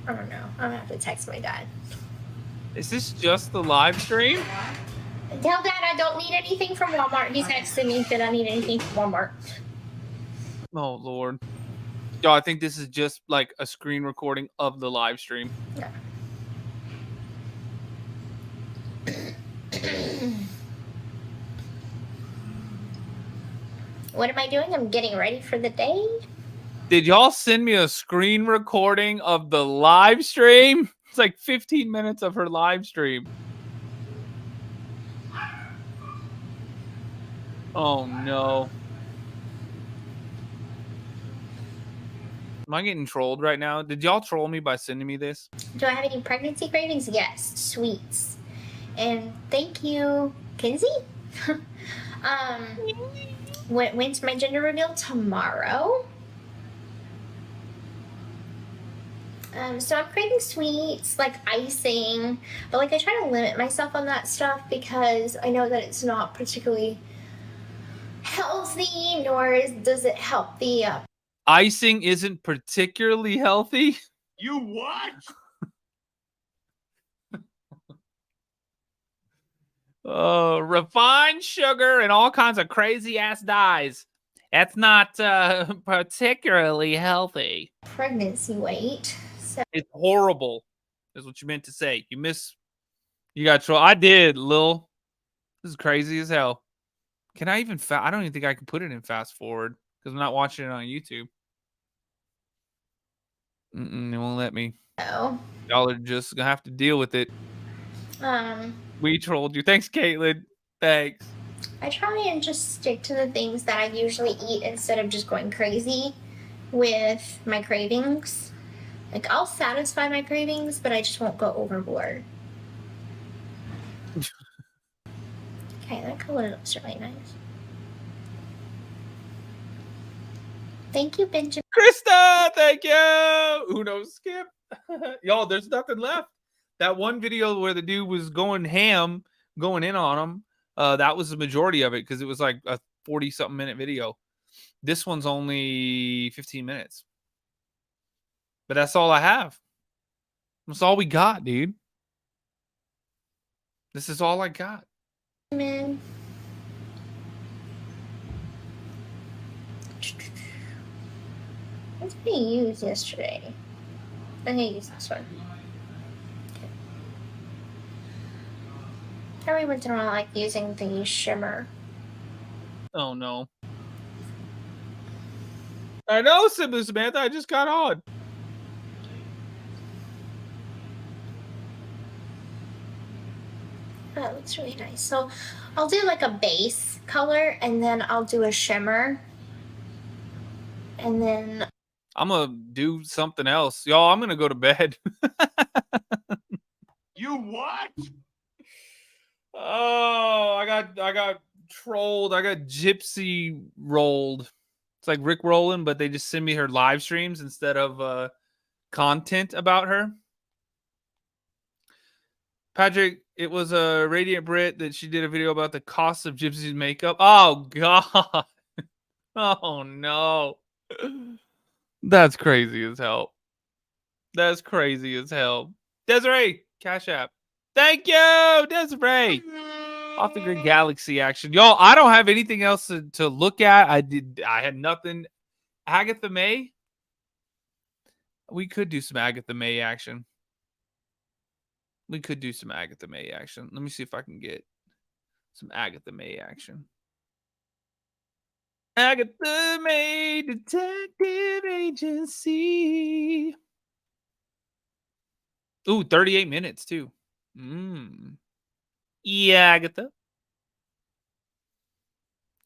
H: I don't know. I'm gonna have to text my dad.
A: Is this just the live stream?
H: Tell Dad I don't need anything from Walmart. He's texting me that I need anything from Walmart.
A: Oh, Lord. Yo, I think this is just like a screen recording of the live stream.
H: Yeah. What am I doing? I'm getting ready for the day.
A: Did y'all send me a screen recording of the live stream? It's like 15 minutes of her live stream. Oh, no. Am I getting trolled right now? Did y'all troll me by sending me this?
H: Do I have any pregnancy cravings? Yes, sweets. And thank you, Kinsey. When's my gender reveal? Tomorrow. So I'm craving sweets, like icing, but like I try to limit myself on that stuff because I know that it's not particularly healthy, nor does it help the
A: Icing isn't particularly healthy.
C: You what?
A: Refined sugar and all kinds of crazy ass dyes. That's not particularly healthy.
H: pregnancy weight. So
A: It's horrible, is what you meant to say. You got troll. I did, Lil. This is crazy as hell. Can I even I don't even think I can put it in fast forward because I'm not watching it on YouTube. It won't let me.
H: no.
A: Y'all are just gonna have to deal with it.
H: Um
A: We trolled you. Thanks, Caitlin. Thanks.
H: I try and just stick to the things that I usually eat instead of just going crazy with my cravings. Like, I'll satisfy my cravings, but I just won't go overboard. Okay, that color looks really nice. Thank you, Benjamin.
A: Krista, thank you. Uno skip. Y'all, there's nothing left. That one video where the dude was going ham, going in on him, that was the majority of it because it was like a 40-something minute video. This one's only 15 minutes. But that's all I have. That's all we got, dude. This is all I got.
H: Man. What did we use yesterday? I'm gonna use this one. Okay. Every once in a while I like using the shimmer.
A: Oh no. I know, Samantha. I just got on.
H: Oh, that looks really nice. So I'll do like a base color and then I'll do a shimmer. And then
A: I'm going to do something else. Y'all, I'm going to go to bed.
C: You what?
A: Oh, I got trolled. I got Gypsy rolled. It's like Rick rolling, but they just send me her live streams instead of content about her. Patrick, it was a Radiant Brit that she did a video about the cost of Gypsy's makeup. Oh, God. Oh, no. That's crazy as hell. That's crazy as hell. Desiree, Cash App. Thank you, Desiree. Off the Grid Galaxy action. Y'all, I don't have anything else to look at. I had nothing. Agatha May. We could do some Agatha May action. We could do some Agatha May action. Let me see if I can get some Agatha May action. Agatha May Detective Agency. Ooh, 38 minutes too. Yeah, Agatha.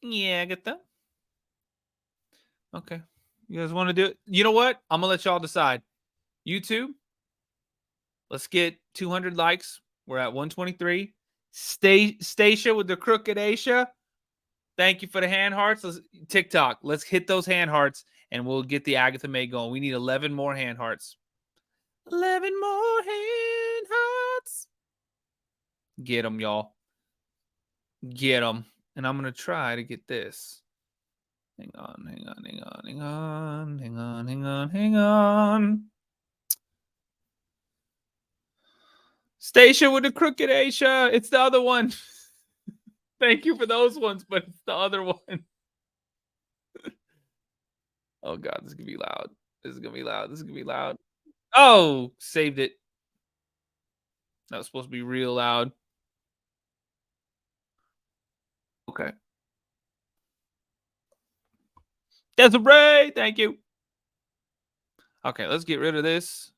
A: Yeah, Agatha. Okay. You guys want to do it? You know what? I'm going to let y'all decide. YouTube, let's get 200 likes. We're at 123. Stacia with the crooked Asia. Thank you for the hand hearts. TikTok, let's hit those hand hearts and we'll get the Agatha May going. We need 11 more hand hearts. 11 more hand hearts. Get them, y'all. Get them. And I'm going to try to get this. Hang on. Stacia with the crooked Asia. It's the other one. Thank you for those ones, but it's the other one. Oh, God, this is going to be loud. This is going to be loud. Oh, saved it. That was supposed to be real loud. Okay. Desiree, thank you. Okay, let's get rid of this.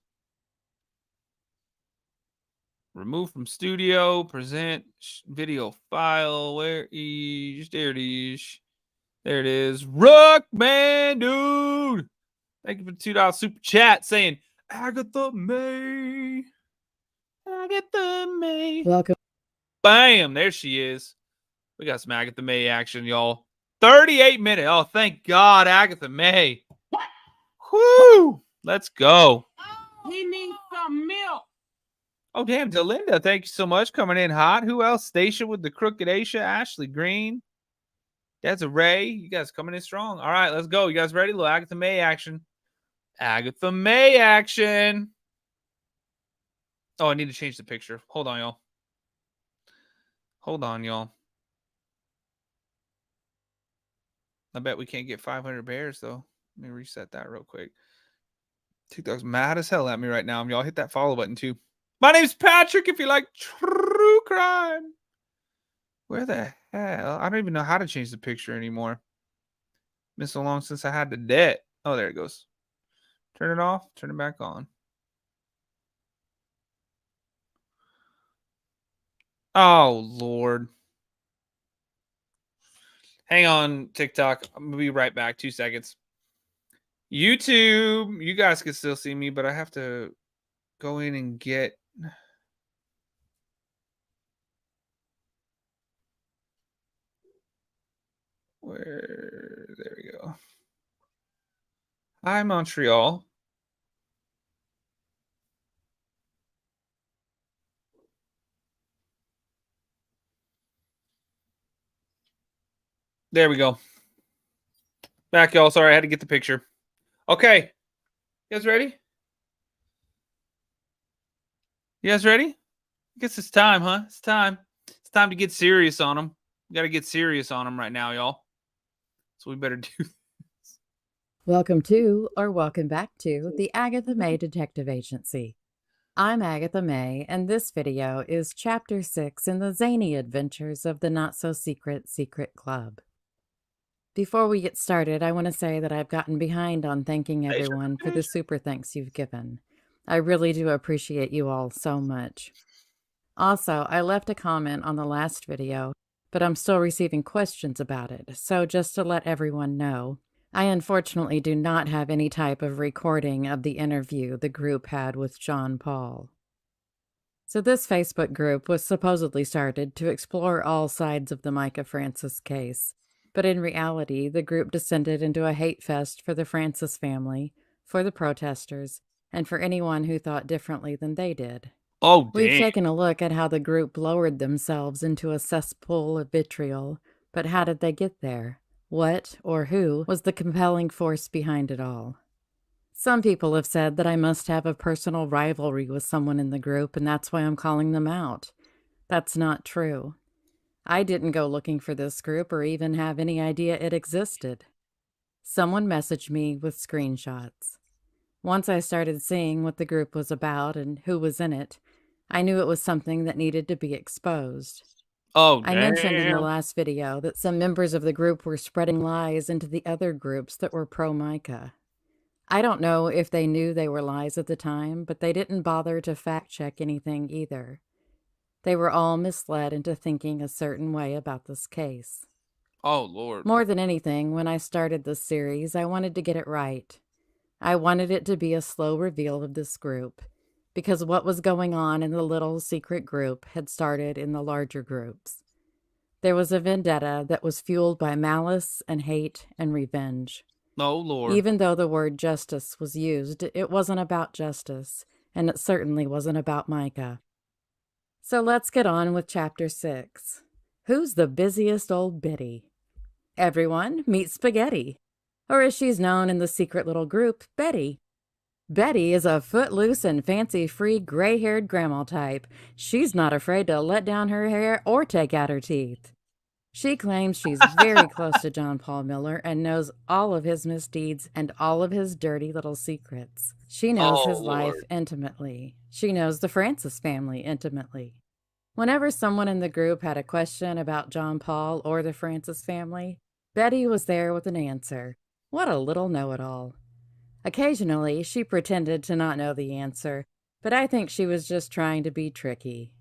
A: Remove from studio. Present video file. Where is? There it is. There it is. Rook, man, dude. Thank you for the $2 super chat saying, Agatha May. Agatha May.
I: Welcome.
A: Bam. There she is. We got some Agatha May action, y'all. 38 minutes. Oh, thank God, Agatha May. What? Whoo. Let's go.
I: He needs some milk.
A: Oh, damn. Delinda, thank you so much. Coming in hot. Who else? Stacia with the crooked Asia. Ashley Green. Desiree. You guys coming in strong. All right, let's go. You guys ready? Little Agatha May action. Agatha May action. Oh, I need to change the picture. Hold on, y'all. Hold on, y'all. I bet we can't get 500 bears, though. Let me reset that real quick. TikTok's mad as hell at me right now. Y'all hit that follow button, too. My name's Patrick, if you like true crime. Where the hell? I don't even know how to change the picture anymore. Been so long since I had the debt. Oh, there it goes. Turn it off. Turn it back on. Oh, Lord. Hang on, TikTok. I'm gonna be right back. 2 seconds. YouTube, you guys can still see me, but I have to go in and get. There we go. Hi, Montreal. There we go. Back, y'all. Sorry, I had to get the picture. Okay. You guys ready? You guys ready? I guess it's time, huh? It's time. It's time to get serious on them. We got to get serious on them right now, y'all. So we better do this.
J: Welcome to, or welcome back to, the Agatha May Detective Agency. I'm Agatha May, and this video is Chapter 6 in the zany adventures of the Not-So-Secret Secret Club. Before we get started, I want to say that I've gotten behind on thanking everyone for the super thanks you've given. I really do appreciate you all so much. Also, I left a comment on the last video, but I'm still receiving questions about it, so just to let everyone know, I unfortunately do not have any type of recording of the interview the group had with John Paul. So this Facebook group was supposedly started to explore all sides of the Mica Francis case, but in reality, the group descended into a hate fest for the Francis family, for the protesters, and for anyone who thought differently than they did.
A: Oh,
J: We've
A: damn.
J: taken a look at how the group lowered themselves into a cesspool of vitriol, but how did they get there? What, or who, was the compelling force behind it all? Some people have said that I must have a personal rivalry with someone in the group, and that's why I'm calling them out. That's not true. I didn't go looking for this group or even have any idea it existed. Someone messaged me with screenshots. Once I started seeing what the group was about and who was in it, I knew it was something that needed to be exposed.
A: Oh,
J: I mentioned in the last video that some members of the group were spreading lies into the other groups that were pro-Mica. I don't know if they knew they were lies at the time, but they didn't bother to fact-check anything either. They were all misled into thinking a certain way about this case.
A: Oh, Lord.
J: More than anything, when I started this series, I wanted to get it right. I wanted it to be a slow reveal of this group, because what was going on in the little secret group had started in the larger groups. There was a vendetta that was fueled by malice and hate and revenge.
A: Oh, Lord.
J: Even though the word justice was used, it wasn't about justice, and it certainly wasn't about Mica. So let's get on with Chapter 6. Who's the busiest old biddy? Everyone, meet Spaghetti, or as she's known in the secret little group, Betty. Betty is a footloose and fancy-free gray-haired grandma type. She's not afraid to let down her hair or take out her teeth. She claims she's very close to John Paul Miller and knows all of his misdeeds and all of his dirty little secrets. She knows his life intimately. She knows the Francis family intimately. Whenever someone in the group had a question about John Paul or the Francis family, Betty was there with an answer. What a little know-it-all. Occasionally, she pretended to not know the answer, but I think she was just trying to be tricky.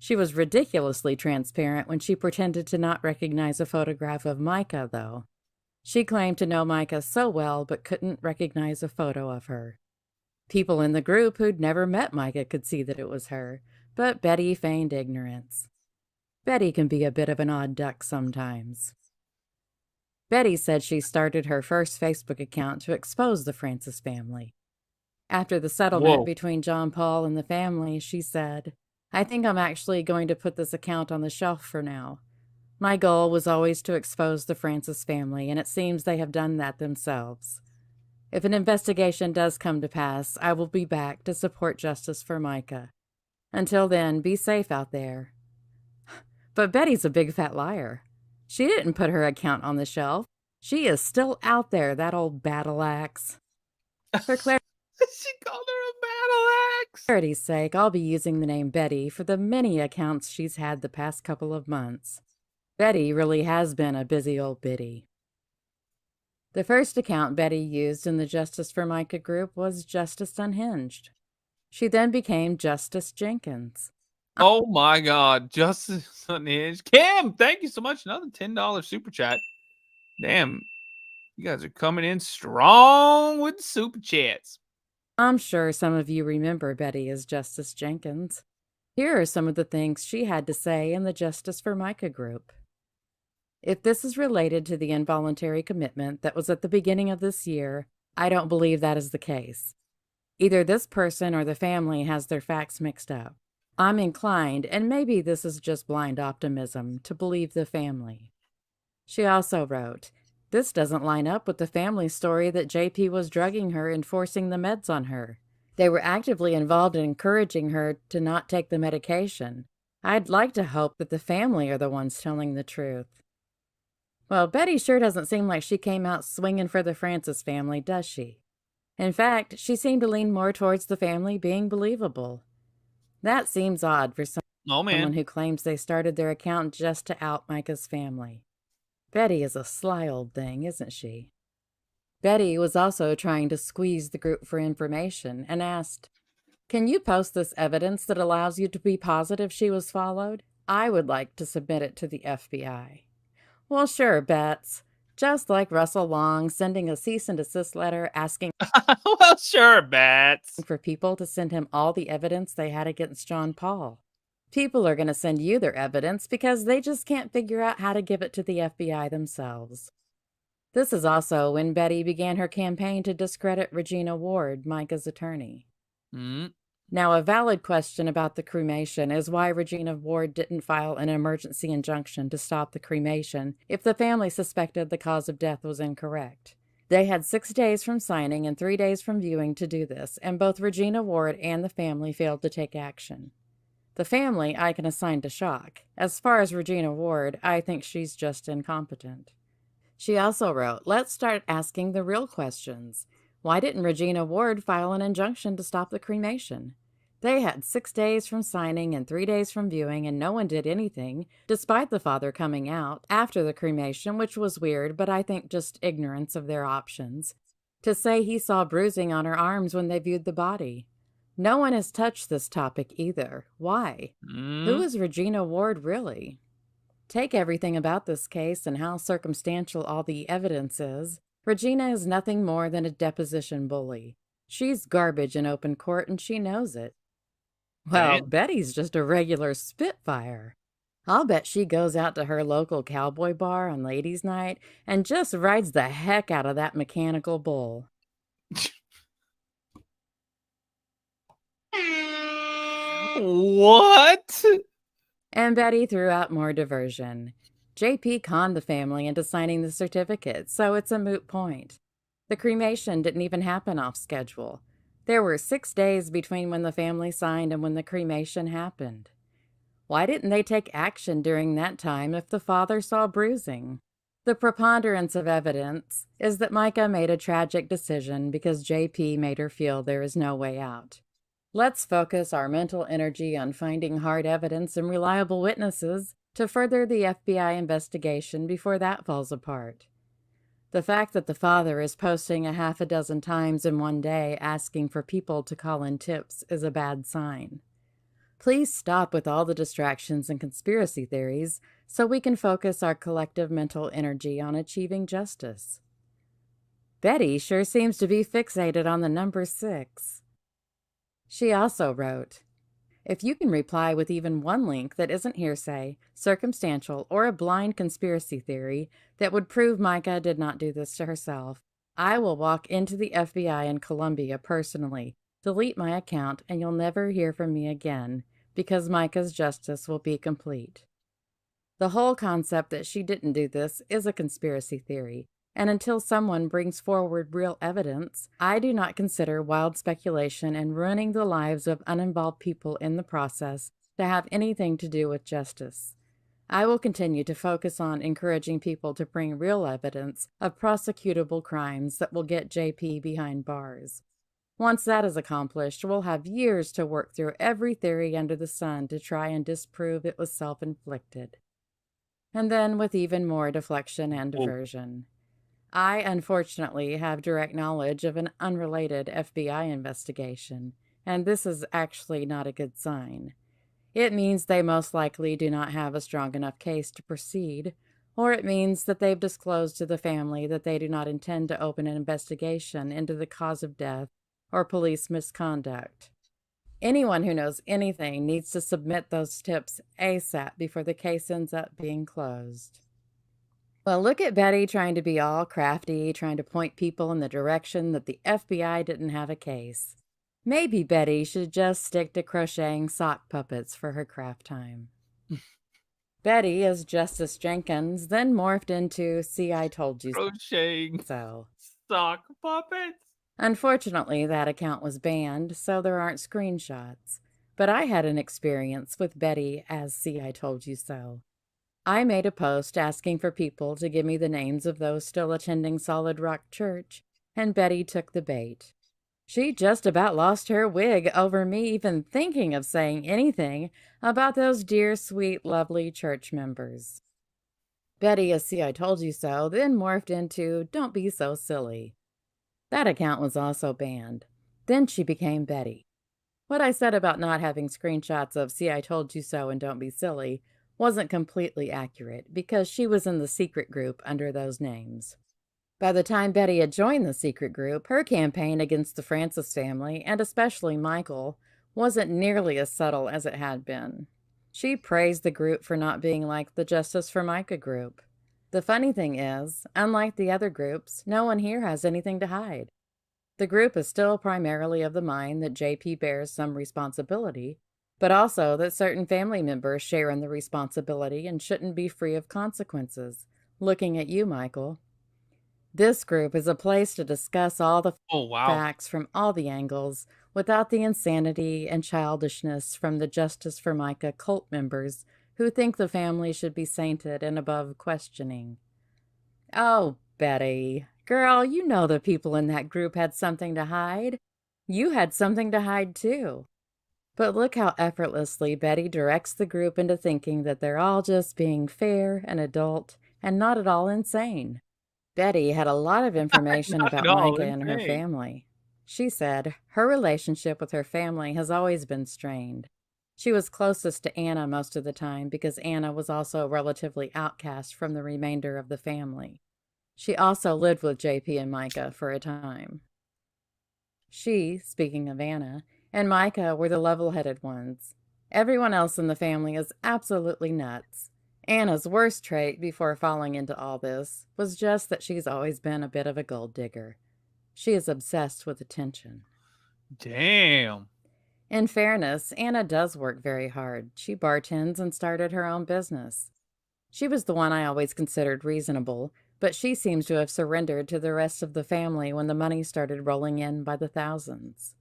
J: She was ridiculously transparent when she pretended to not recognize a photograph of Mica, though. She claimed to know Mica so well, but couldn't recognize a photo of her. People in the group who'd never met Mica could see that it was her, but Betty feigned ignorance. Betty can be a bit of an odd duck sometimes. Betty said she started her first Facebook account to expose the Francis family. After the settlement between John Paul and the family, she said, "I think I'm actually going to put this account on the shelf for now. My goal was always to expose the Francis family, and it seems they have done that themselves. If an investigation does come to pass, I will be back to support justice for Mica. Until then, be safe out there." But Betty's a big fat liar. She didn't put her account on the shelf. She is still out there, that old battle axe. For
A: She called her a battle axe.
J: clarity's sake, I'll be using the name Betty for the many accounts she's had the past couple of months. Betty really has been a busy old biddy. The first account Betty used in the Justice for Mica group was Justice Unhinged. She then became Justice Jenkins.
A: Oh my God. Justice Unhinged. Kim, thank you so much. Another $10 super chat. Damn. You guys are coming in strong with the super chats.
J: I'm sure some of you remember Betty as Justice Jenkins. Here are some of the things she had to say in the Justice for Mica group. If this is related to the involuntary commitment that was at the beginning of this year, I don't believe that is the case. Either this person or the family has their facts mixed up. I'm inclined, and maybe this is just blind optimism, to believe the family. She also wrote, "This doesn't line up with the family story that JP was drugging her and forcing the meds on her. They were actively involved in encouraging her to not take the medication. I'd like to hope that the family are the ones telling the truth." Well, Betty sure doesn't seem like she came out swinging for the Francis family, does she? In fact, she seemed to lean more towards the family being believable. That seems odd for someone who claims they started their account just to out Mica's family. Betty is a sly old thing, isn't she? Betty was also trying to squeeze the group for information and asked, "Can you post this evidence that allows you to be positive she was followed? I would like to submit it to the FBI." Well, sure, Bets. Just like Russell Long sending a cease and desist letter asking
A: Well, sure, Bats.
J: for people to send him all the evidence they had against John Paul. People are going to send you their evidence because they just can't figure out how to give it to the FBI themselves. This is also when Betty began her campaign to discredit Regina Ward, Mica's attorney. Now, a valid question about the cremation is why Regina Ward didn't file an emergency injunction to stop the cremation if the family suspected the cause of death was incorrect. They had 6 days from signing and 3 days from viewing to do this, and both Regina Ward and the family failed to take action. The family I can assign to shock. As far as Regina Ward, I think she's just incompetent. She also wrote, "Let's start asking the real questions. Why didn't Regina Ward file an injunction to stop the cremation? They had 6 days from signing and 3 days from viewing, and no one did anything, despite the father coming out after the cremation, which was weird, but I think just ignorance of their options, to say he saw bruising on her arms when they viewed the body. No one has touched this topic either. Why? Who is Regina Ward really? Take everything about this case and how circumstantial all the evidence is. Regina is nothing more than a deposition bully. She's garbage in open court, and she knows it. Well, Betty's just a regular spitfire. I'll bet she goes out to her local cowboy bar on ladies' night and just rides the heck out of that mechanical bull."
A: What?
J: And Betty threw out more diversion. JP conned the family into signing the certificate, so it's a moot point. The cremation didn't even happen off schedule. There were 6 days between when the family signed and when the cremation happened. Why didn't they take action during that time if the father saw bruising? The preponderance of evidence is that Mica made a tragic decision because JP made her feel there is no way out. Let's focus our mental energy on finding hard evidence and reliable witnesses to further the FBI investigation before that falls apart. The fact that the father is posting a half a dozen times in one day asking for people to call in tips is a bad sign. Please stop with all the distractions and conspiracy theories so we can focus our collective mental energy on achieving justice. Betty sure seems to be fixated on the number 6. She also wrote, "If you can reply with even one link that isn't hearsay, circumstantial, or a blind conspiracy theory that would prove Mica did not do this to herself, I will walk into the FBI in Columbia personally, delete my account, and you'll never hear from me again, because Mica's justice will be complete." The whole concept that she didn't do this is a conspiracy theory, and until someone brings forward real evidence, I do not consider wild speculation and ruining the lives of uninvolved people in the process to have anything to do with justice. I will continue to focus on encouraging people to bring real evidence of prosecutable crimes that will get JP behind bars. Once that is accomplished, we'll have years to work through every theory under the sun to try and disprove it was self-inflicted. And then with even more deflection and diversion. I, unfortunately, have direct knowledge of an unrelated FBI investigation, and this is actually not a good sign. It means they most likely do not have a strong enough case to proceed, or it means that they've disclosed to the family that they do not intend to open an investigation into the cause of death or police misconduct. Anyone who knows anything needs to submit those tips ASAP before the case ends up being closed. Well, look at Betty trying to be all crafty, trying to point people in the direction that the FBI didn't have a case. Maybe Betty should just stick to crocheting sock puppets for her craft time. Betty, as Justice Jenkins, then morphed into See, I Told You
A: Crocheting
J: So.
A: sock puppets.
J: Unfortunately, that account was banned, so there aren't screenshots. But I had an experience with Betty as See, I Told You So. I made a post asking for people to give me the names of those still attending Solid Rock Church, and Betty took the bait. She just about lost her wig over me even thinking of saying anything about those dear, sweet, lovely church members. Betty as See, I Told You So then morphed into Don't Be So Silly. That account was also banned. Then she became Betty. What I said about not having screenshots of See, I Told You So and Don't Be Silly wasn't completely accurate because she was in the secret group under those names. By the time Betty had joined the secret group, her campaign against the Francis family, and especially Michael, wasn't nearly as subtle as it had been. She praised the group for not being like the Justice for Mica group. The funny thing is, unlike the other groups, no one here has anything to hide. The group is still primarily of the mind that JP bears some responsibility, but also that certain family members share in the responsibility and shouldn't be free of consequences. Looking at you, Michael. This group is a place to discuss all the facts from all the angles without the insanity and childishness from the Justice for Mica cult members who think the family should be sainted and above questioning. Oh, Betty. Girl, you know the people in that group had something to hide. You had something to hide too. But look how effortlessly Betty directs the group into thinking that they're all just being fair and adult and not at all insane. Betty had a lot of information about Mica and her family. She said her relationship with her family has always been strained. She was closest to Anna most of the time because Anna was also relatively outcast from the remainder of the family. She also lived with JP and Mica for a time. She, speaking of Anna, and Mica were the level-headed ones. Everyone else in the family is absolutely nuts. Anna's worst trait before falling into all this was just that she's always been a bit of a gold digger. She is obsessed with attention.
A: Damn.
J: In fairness, Anna does work very hard. She bartends and started her own business. She was the one I always considered reasonable, but she seems to have surrendered to the rest of the family when the money started rolling in by the thousands.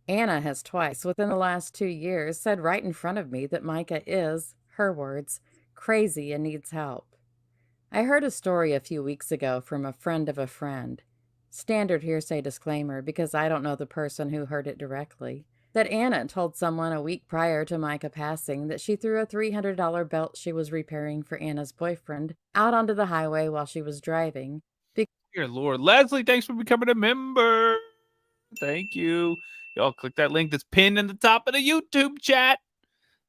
J: Anna has twice, within the last 2 years, said right in front of me that Mica is, her words, crazy and needs help. I heard a story a few weeks ago from a friend of a friend. Standard hearsay disclaimer because I don't know the person who heard it directly. That Anna told someone a week prior to Mica passing that she threw a $300 belt she was repairing for Anna's boyfriend out onto the highway while she was driving.
A: Dear Lord. Leslie, thanks for becoming a member. Thank you. Y'all click that link that's pinned in the top of the YouTube chat.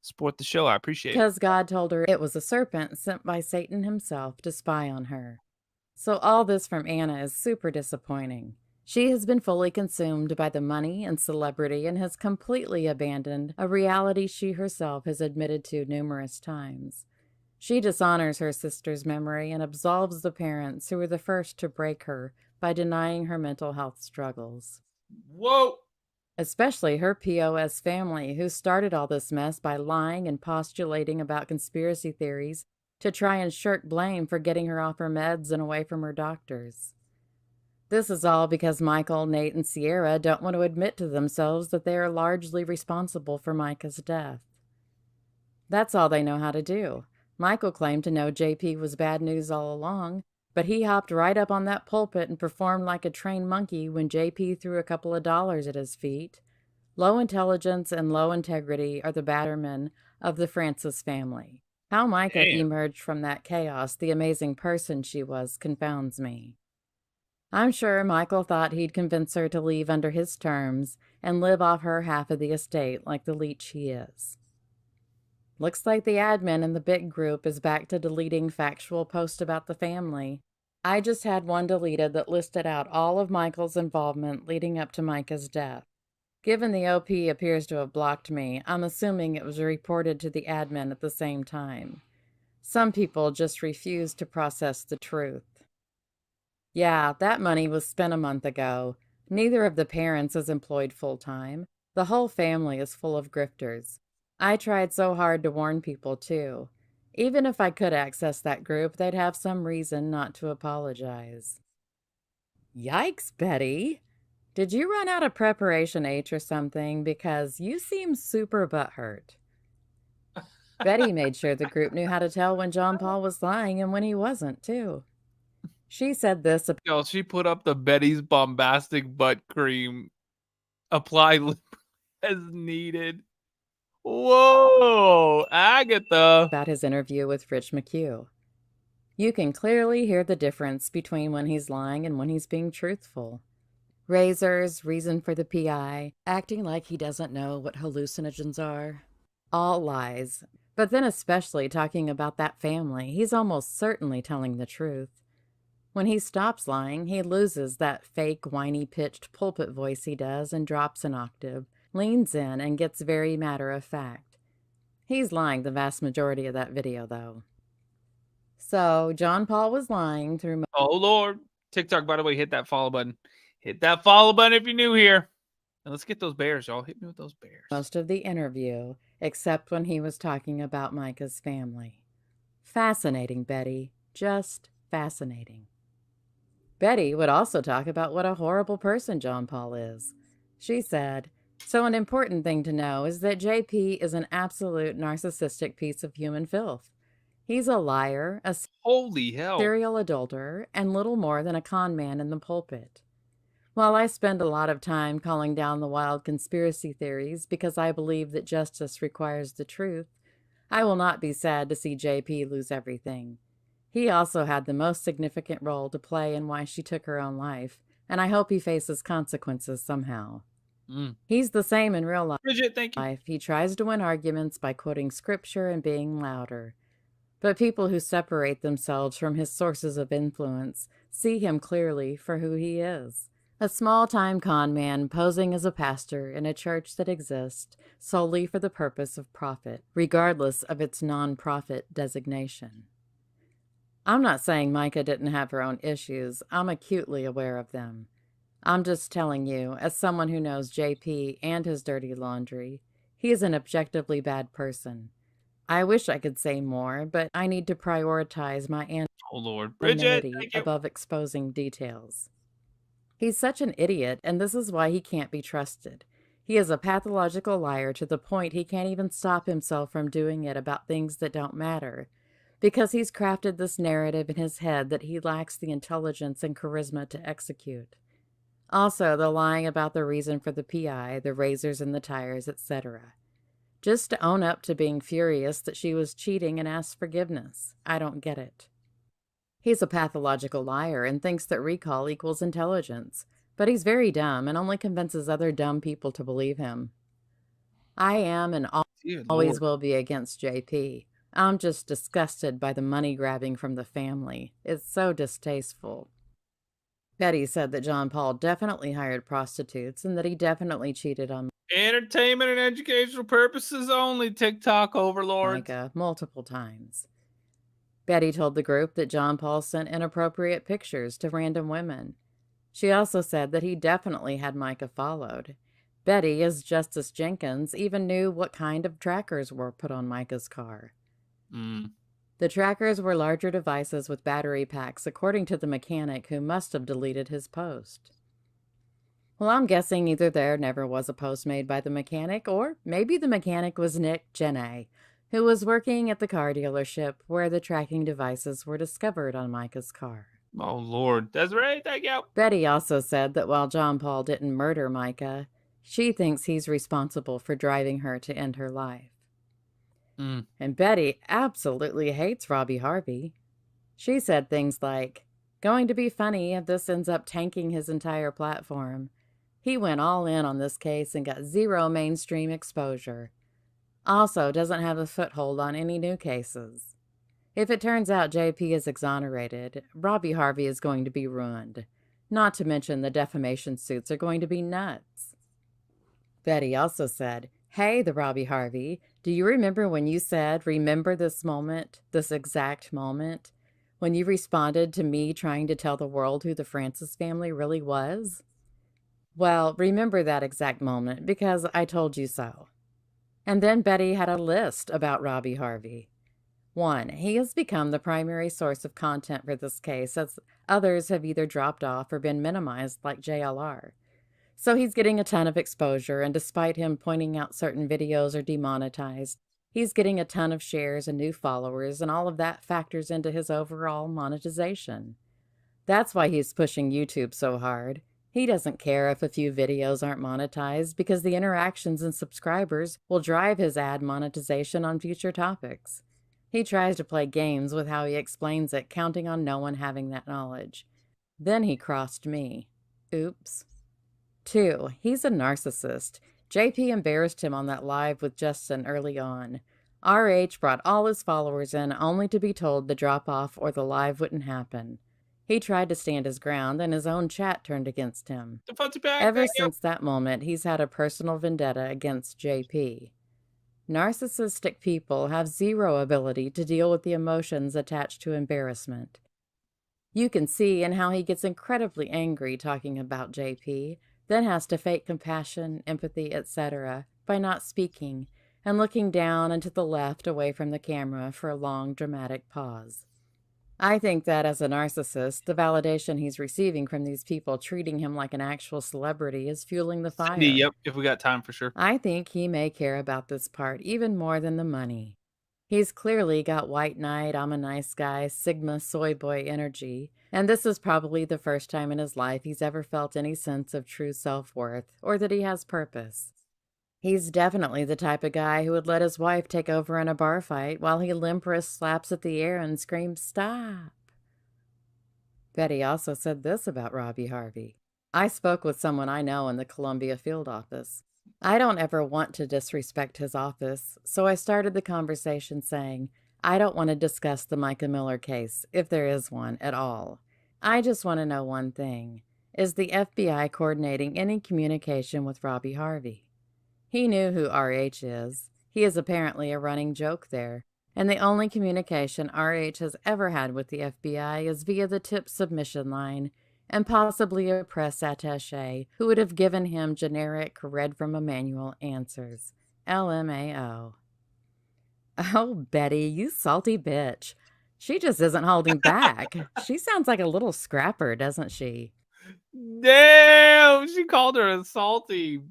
A: Support the show. I appreciate it.
J: Because God told her it was a serpent sent by Satan himself to spy on her. So all this from Anna is super disappointing. She has been fully consumed by the money and celebrity and has completely abandoned a reality she herself has admitted to numerous times. She dishonors her sister's memory and absolves the parents who were the first to break her by denying her mental health struggles.
A: Whoa!
J: Especially her POS family, who started all this mess by lying and postulating about conspiracy theories to try and shirk blame for getting her off her meds and away from her doctors. This is all because Michael, Nate, and Sierra don't want to admit to themselves that they are largely responsible for Mica's death. That's all they know how to do. Michael claimed to know JP was bad news all along, but he hopped right up on that pulpit and performed like a trained monkey when JP threw a couple of dollars at his feet. Low intelligence and low integrity are the battermen of the Francis family. How Mica emerged from that chaos, the amazing person she was, confounds me. I'm sure Michael thought he'd convince her to leave under his terms and live off her half of the estate like the leech he is. Looks like the admin in the big group is back to deleting factual posts about the family. I just had one deleted that listed out all of Michael's involvement leading up to Mica's death. Given the OP appears to have blocked me, I'm assuming it was reported to the admin at the same time. Some people just refuse to process the truth. Yeah, that money was spent a month ago. Neither of the parents is employed full-time. The whole family is full of grifters. I tried so hard to warn people, too. Even if I could access that group, they'd have some reason not to apologize. Yikes, Betty! Did you run out of Preparation H or something? Because you seem super butthurt. Betty made sure the group knew how to tell when John Paul was lying and when he wasn't, too. She said this about
A: Yo, she put up the Betty's bombastic butt cream. Apply as needed. Whoa, Agatha.
J: his interview with Rich McHugh. You can clearly hear the difference between when he's lying and when he's being truthful. Razors, reason for the PI, acting like he doesn't know what hallucinogens are. All lies. But then especially talking about that family, he's almost certainly telling the truth. When he stops lying, he loses that fake, whiny-pitched pulpit voice he does and drops an octave, leans in, and gets very matter-of-fact. He's lying the vast majority of that video, though. So, John Paul was lying through...
A: Oh, Lord. TikTok, by the way, hit that follow button. Hit that follow button if you're new here. And let's get those bears, y'all. Hit me with those bears.
J: most of the interview, except when he was talking about Mica's family. Fascinating, Betty. Just fascinating. Betty would also talk about what a horrible person John Paul is. She said, "So an important thing to know is that JP is an absolute narcissistic piece of human filth. He's a liar, a
A: Holy hell.
J: serial adulterer, and little more than a con man in the pulpit. While I spend a lot of time calling down the wild conspiracy theories because I believe that justice requires the truth, I will not be sad to see JP lose everything. He also had the most significant role to play in why she took her own life, and I hope he faces consequences somehow. He's the same in real life.
A: Bridget, thank you.
J: He tries to win arguments by quoting scripture and being louder. But people who separate themselves from his sources of influence see him clearly for who he is. A small-time con man posing as a pastor in a church that exists solely for the purpose of profit, regardless of its non-profit designation. I'm not saying Mica didn't have her own issues. I'm acutely aware of them. I'm just telling you, as someone who knows JP and his dirty laundry, he is an objectively bad person. I wish I could say more, but I need to prioritize my
A: Oh, Lord. Bridget,
J: anonymity
A: thank you.
J: above exposing details. He's such an idiot, and this is why he can't be trusted. He is a pathological liar to the point he can't even stop himself from doing it about things that don't matter, because he's crafted this narrative in his head that he lacks the intelligence and charisma to execute. Also, the lying about the reason for the PI, the razors and the tires, etc. Just to own up to being furious that she was cheating and ask forgiveness. I don't get it. He's a pathological liar and thinks that recall equals intelligence, but he's very dumb and only convinces other dumb people to believe him. I am and always will be against JP. I'm just disgusted by the money grabbing from the family. It's so distasteful. Betty said that John Paul definitely hired prostitutes and that he definitely cheated on
A: Entertainment and educational purposes only, TikTok overlord.
J: Mica multiple times. Betty told the group that John Paul sent inappropriate pictures to random women. She also said that he definitely had Mica followed. Betty, as Justice Jenkins, even knew what kind of trackers were put on Mica's car. The trackers were larger devices with battery packs, according to the mechanic who must have deleted his post. Well, I'm guessing either there never was a post made by the mechanic, or maybe the mechanic was Nick Jenne, who was working at the car dealership where the tracking devices were discovered on Mica's car.
A: Oh, Lord. Desiree, thank you.
J: Betty also said that while John Paul didn't murder Mica, she thinks he's responsible for driving her to end her life. And Betty absolutely hates Robbie Harvey. She said things like, "Going to be funny if this ends up tanking his entire platform. He went all in on this case and got zero mainstream exposure. also doesn't have a foothold on any new cases. If it turns out JP is exonerated, Robbie Harvey is going to be ruined. Not to mention the defamation suits are going to be nuts. Betty also said, "Hey, the Robbie Harvey, do you remember when you said, 'Remember this moment, this exact moment,' when you responded to me trying to tell the world who the Francis family really was? Well, remember that exact moment because I told you so." And then Betty had a list about Robbie Harvey. 1. He has become the primary source of content for this case, as others have either dropped off or been minimized, like JLR. So he's getting a ton of exposure, and despite him pointing out certain videos are demonetized, he's getting a ton of shares and new followers, and all of that factors into his overall monetization. That's why he's pushing YouTube so hard. He doesn't care if a few videos aren't monetized because the interactions and subscribers will drive his ad monetization on future topics. He tries to play games with how he explains it, counting on no one having that knowledge. Then he crossed me. Oops. 2. He's a narcissist. JP embarrassed him on that live with Justin early on. RH brought all his followers in only to be told the drop-off or the live wouldn't happen. He tried to stand his ground, and his own chat turned against him. Ever since that moment, he's had a personal vendetta against JP. Narcissistic people have zero ability to deal with the emotions attached to embarrassment. You can see in how he gets incredibly angry talking about JP, then has to fake compassion, empathy, etc. by not speaking and looking down and to the left away from the camera for a long, dramatic pause. I think that as a narcissist, the validation he's receiving from these people treating him like an actual celebrity is fueling the fire.
A: Yep, if we got time for sure.
J: I think he may care about this part even more than the money. He's clearly got white knight, I'm a nice guy, Sigma soy boy energy, and this is probably the first time in his life he's ever felt any sense of true self-worth, or that he has purpose. He's definitely the type of guy who would let his wife take over in a bar fight while he limp-wrist slaps at the air and screams, "Stop!" Betty also said this about Robbie Harvey. I spoke with someone I know in the Columbia field office. I don't ever want to disrespect his office, so I started the conversation saying, I don't want to discuss the Mica Miller case, if there is one at all. I just want to know one thing. Is the FBI coordinating any communication with Robbie Harvey? He knew who RH is. He is apparently a running joke there, and the only communication RH has ever had with the FBI is via the tip submission line, and possibly a press attaché who would have given him generic, read-from-a-manual answers. LMAO. Oh, Betty, you salty bitch. She just isn't holding back. She sounds like a little scrapper, doesn't she?
A: Damn, she called her a salty.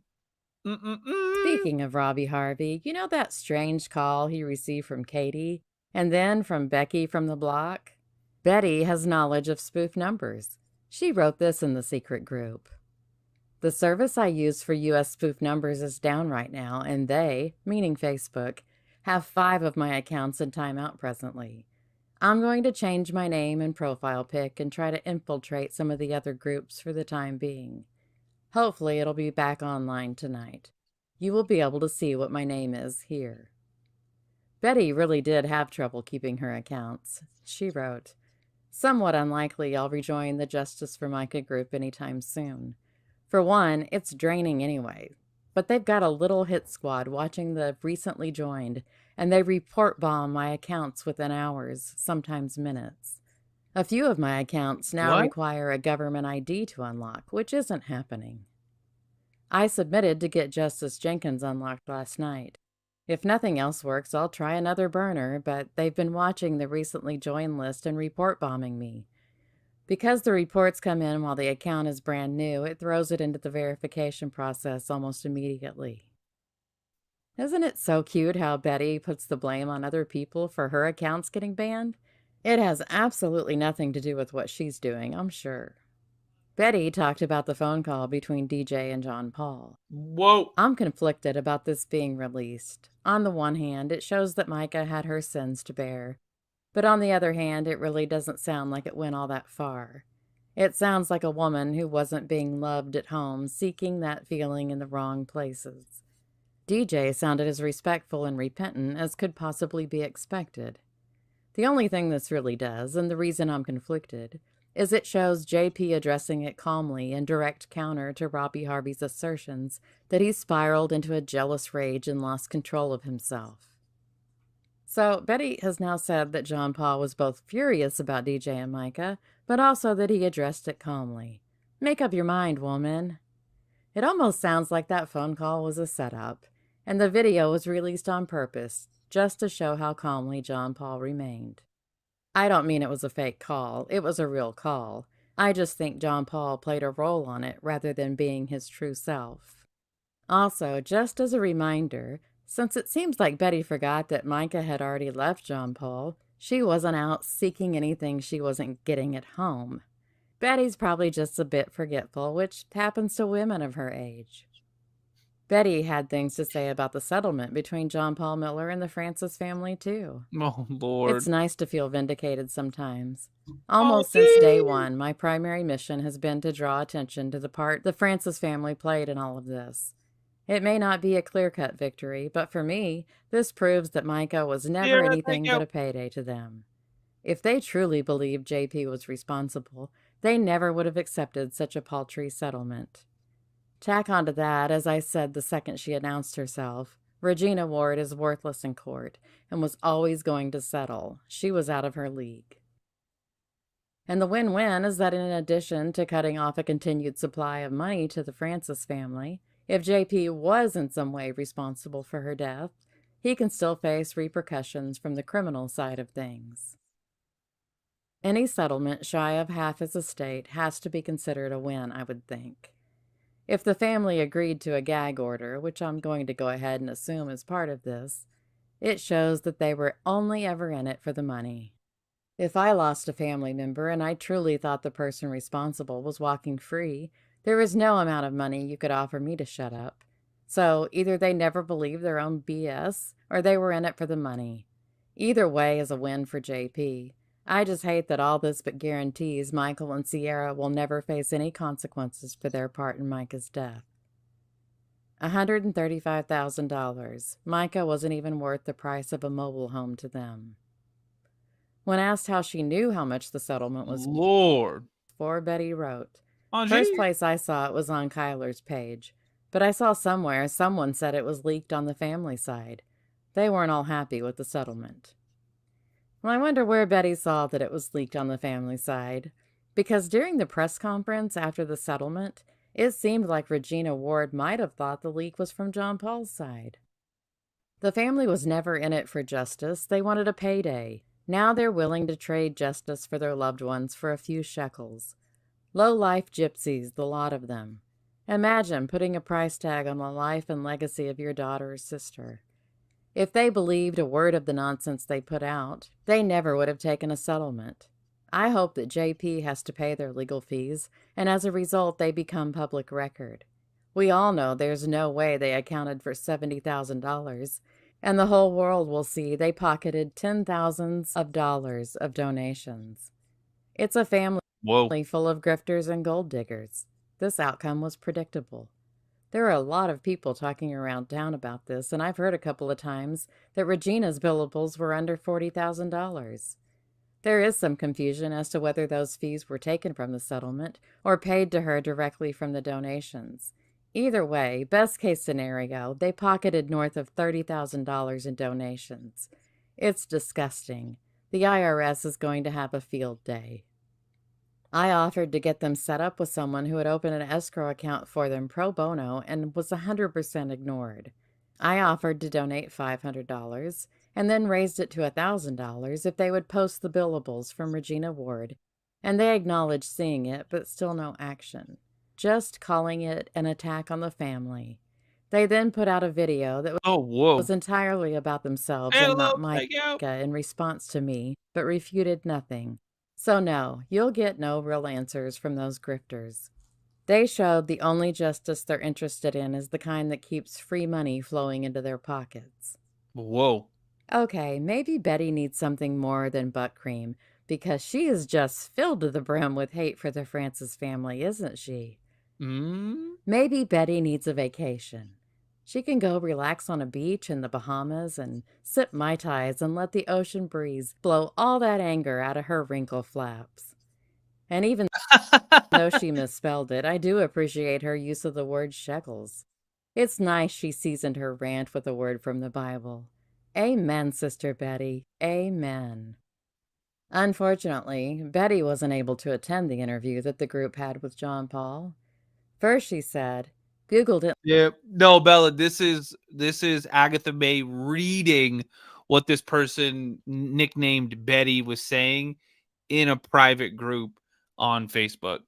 J: Speaking of Robbie Harvey, you know that strange call he received from Katie, and then from Becky from the block? Betty has knowledge of spoof numbers. She wrote this in the secret group. The service I use for U.S. spoof numbers is down right now, and they, meaning Facebook, have 5 of my accounts in timeout presently. I'm going to change my name and profile pic and try to infiltrate some of the other groups for the time being. Hopefully it'll be back online tonight. You will be able to see what my name is here. Betty really did have trouble keeping her accounts. She wrote, somewhat unlikely I'll rejoin the Justice for Mica group anytime soon. For one, it's draining anyway. But they've got a little hit squad watching the recently joined, and they report bomb my accounts within hours, sometimes minutes. A few of my accounts now require a government ID to unlock, which isn't happening. I submitted to get Justice Jenkins unlocked last night. If nothing else works, I'll try another burner, but they've been watching the recently joined list and report bombing me. Because the reports come in while the account is brand new, it throws it into the verification process almost immediately. Isn't it so cute how Betty puts the blame on other people for her accounts getting banned? It has absolutely nothing to do with what she's doing, I'm sure. Betty talked about the phone call between DJ and John Paul.
A: Whoa.
J: I'm conflicted about this being released. On the one hand, it shows that Mica had her sins to bear. But on the other hand, it really doesn't sound like it went all that far. It sounds like a woman who wasn't being loved at home, seeking that feeling in the wrong places. DJ sounded as respectful and repentant as could possibly be expected. The only thing this really does, and the reason I'm conflicted, is it shows JP addressing it calmly in direct counter to Robbie Harvey's assertions that he spiraled into a jealous rage and lost control of himself. So, Betty has now said that John Paul was both furious about DJ and Mica, but also that he addressed it calmly. Make up your mind, woman. It almost sounds like that phone call was a setup, and the video was released on purpose, just to show how calmly John Paul remained. I don't mean it was a fake call, it was a real call. I just think John Paul played a role on it rather than being his true self. Also, just as a reminder, since it seems like Betty forgot that Mica had already left John Paul, she wasn't out seeking anything she wasn't getting at home. Betty's probably just a bit forgetful, which happens to women of her age. Betty had things to say about the settlement between John Paul Miller and the Francis family, too.
A: Oh, Lord.
J: It's nice to feel vindicated sometimes. Almost since day one, my primary mission has been to draw attention to the part the Francis family played in all of this. It may not be a clear-cut victory, but for me, this proves that Mica was never anything but a payday to them. If they truly believed JP was responsible, they never would have accepted such a paltry settlement. Tack onto that, as I said the second she announced herself, Regina Ward is worthless in court and was always going to settle. She was out of her league. And the win-win is that in addition to cutting off a continued supply of money to the Francis family, if JP was in some way responsible for her death, he can still face repercussions from the criminal side of things. Any settlement shy of half his estate has to be considered a win, I would think. If the family agreed to a gag order, which I'm going to go ahead and assume is part of this, it shows that they were only ever in it for the money. If I lost a family member and I truly thought the person responsible was walking free, there is no amount of money you could offer me to shut up. So either they never believed their own BS, or they were in it for the money. Either way is a win for JP. I just hate that all this but guarantees Michael and Sierra will never face any consequences for their part in Mica's death. $135,000. Mica wasn't even worth the price of a mobile home to them. When asked how she knew how much the settlement was for, Betty wrote, "First place I saw it was on Kyler's page, but I saw somewhere someone said it was leaked on the family side. They weren't all happy with the settlement." Well, I wonder where Betty saw that it was leaked on the family side, because during the press conference after the settlement, it seemed like Regina Ward might have thought the leak was from John Paul's side. The family was never in it for justice. They wanted a payday. Now they're willing to trade justice for their loved ones for a few shekels. Low-life gypsies, the lot of them. Imagine putting a price tag on the life and legacy of your daughter or sister. If they believed a word of the nonsense they put out, they never would have taken a settlement. I hope that JP has to pay their legal fees, and as a result they become public record. We all know there's no way they accounted for $70,000, and the whole world will see they pocketed $10,000s of dollars of donations. It's a family full of grifters and gold diggers. This outcome was predictable. There are a lot of people talking around town about this, and I've heard a couple of times that Regina's billables were under $40,000. There is some confusion as to whether those fees were taken from the settlement or paid to her directly from the donations. Either way, best case scenario, they pocketed north of $30,000 in donations. It's disgusting. The IRS is going to have a field day. I offered to get them set up with someone who would open an escrow account for them pro bono and was 100% ignored. I offered to donate $500 and then raised it to $1,000 if they would post the billables from Regina Ward, and they acknowledged seeing it, but still no action. Just calling it an attack on the family. They then put out a video that was entirely about themselves and not Mica in response to me, but refuted nothing. So no, you'll get no real answers from those grifters. They showed the only justice they're interested in is the kind that keeps free money flowing into their pockets.
A: Whoa.
J: Okay, maybe Betty needs something more than butt cream, because she is just filled to the brim with hate for the Francis family, isn't she? Maybe Betty needs a vacation. She can go relax on a beach in the Bahamas and sip Mai Tais and let the ocean breeze blow all that anger out of her wrinkle flaps. And even though she misspelled it, I do appreciate her use of the word shekels. It's nice she seasoned her rant with a word from the Bible. Amen, Sister Betty. Amen. Unfortunately, Betty wasn't able to attend the interview that the group had with John Paul. First, she said, Google didn't.
A: Yeah, no, Bella, this is Agatha May reading what this person nicknamed Betty was saying in a private group on Facebook.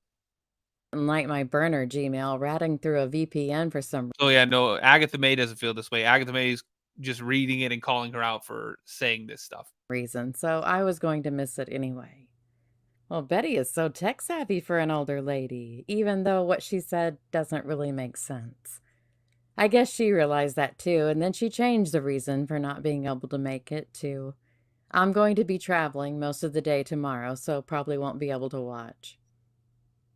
J: Like my burner Gmail ratting through a VPN for some
A: So yeah, no, Agatha May doesn't feel this way. Agatha May is just reading it and calling her out for saying this stuff.
J: reason, so I was going to miss it anyway. Well, Betty is so tech savvy for an older lady, even though what she said doesn't really make sense. I guess she realized that too, and then she changed the reason for not being able to make it to, I'm going to be traveling most of the day tomorrow, so probably won't be able to watch.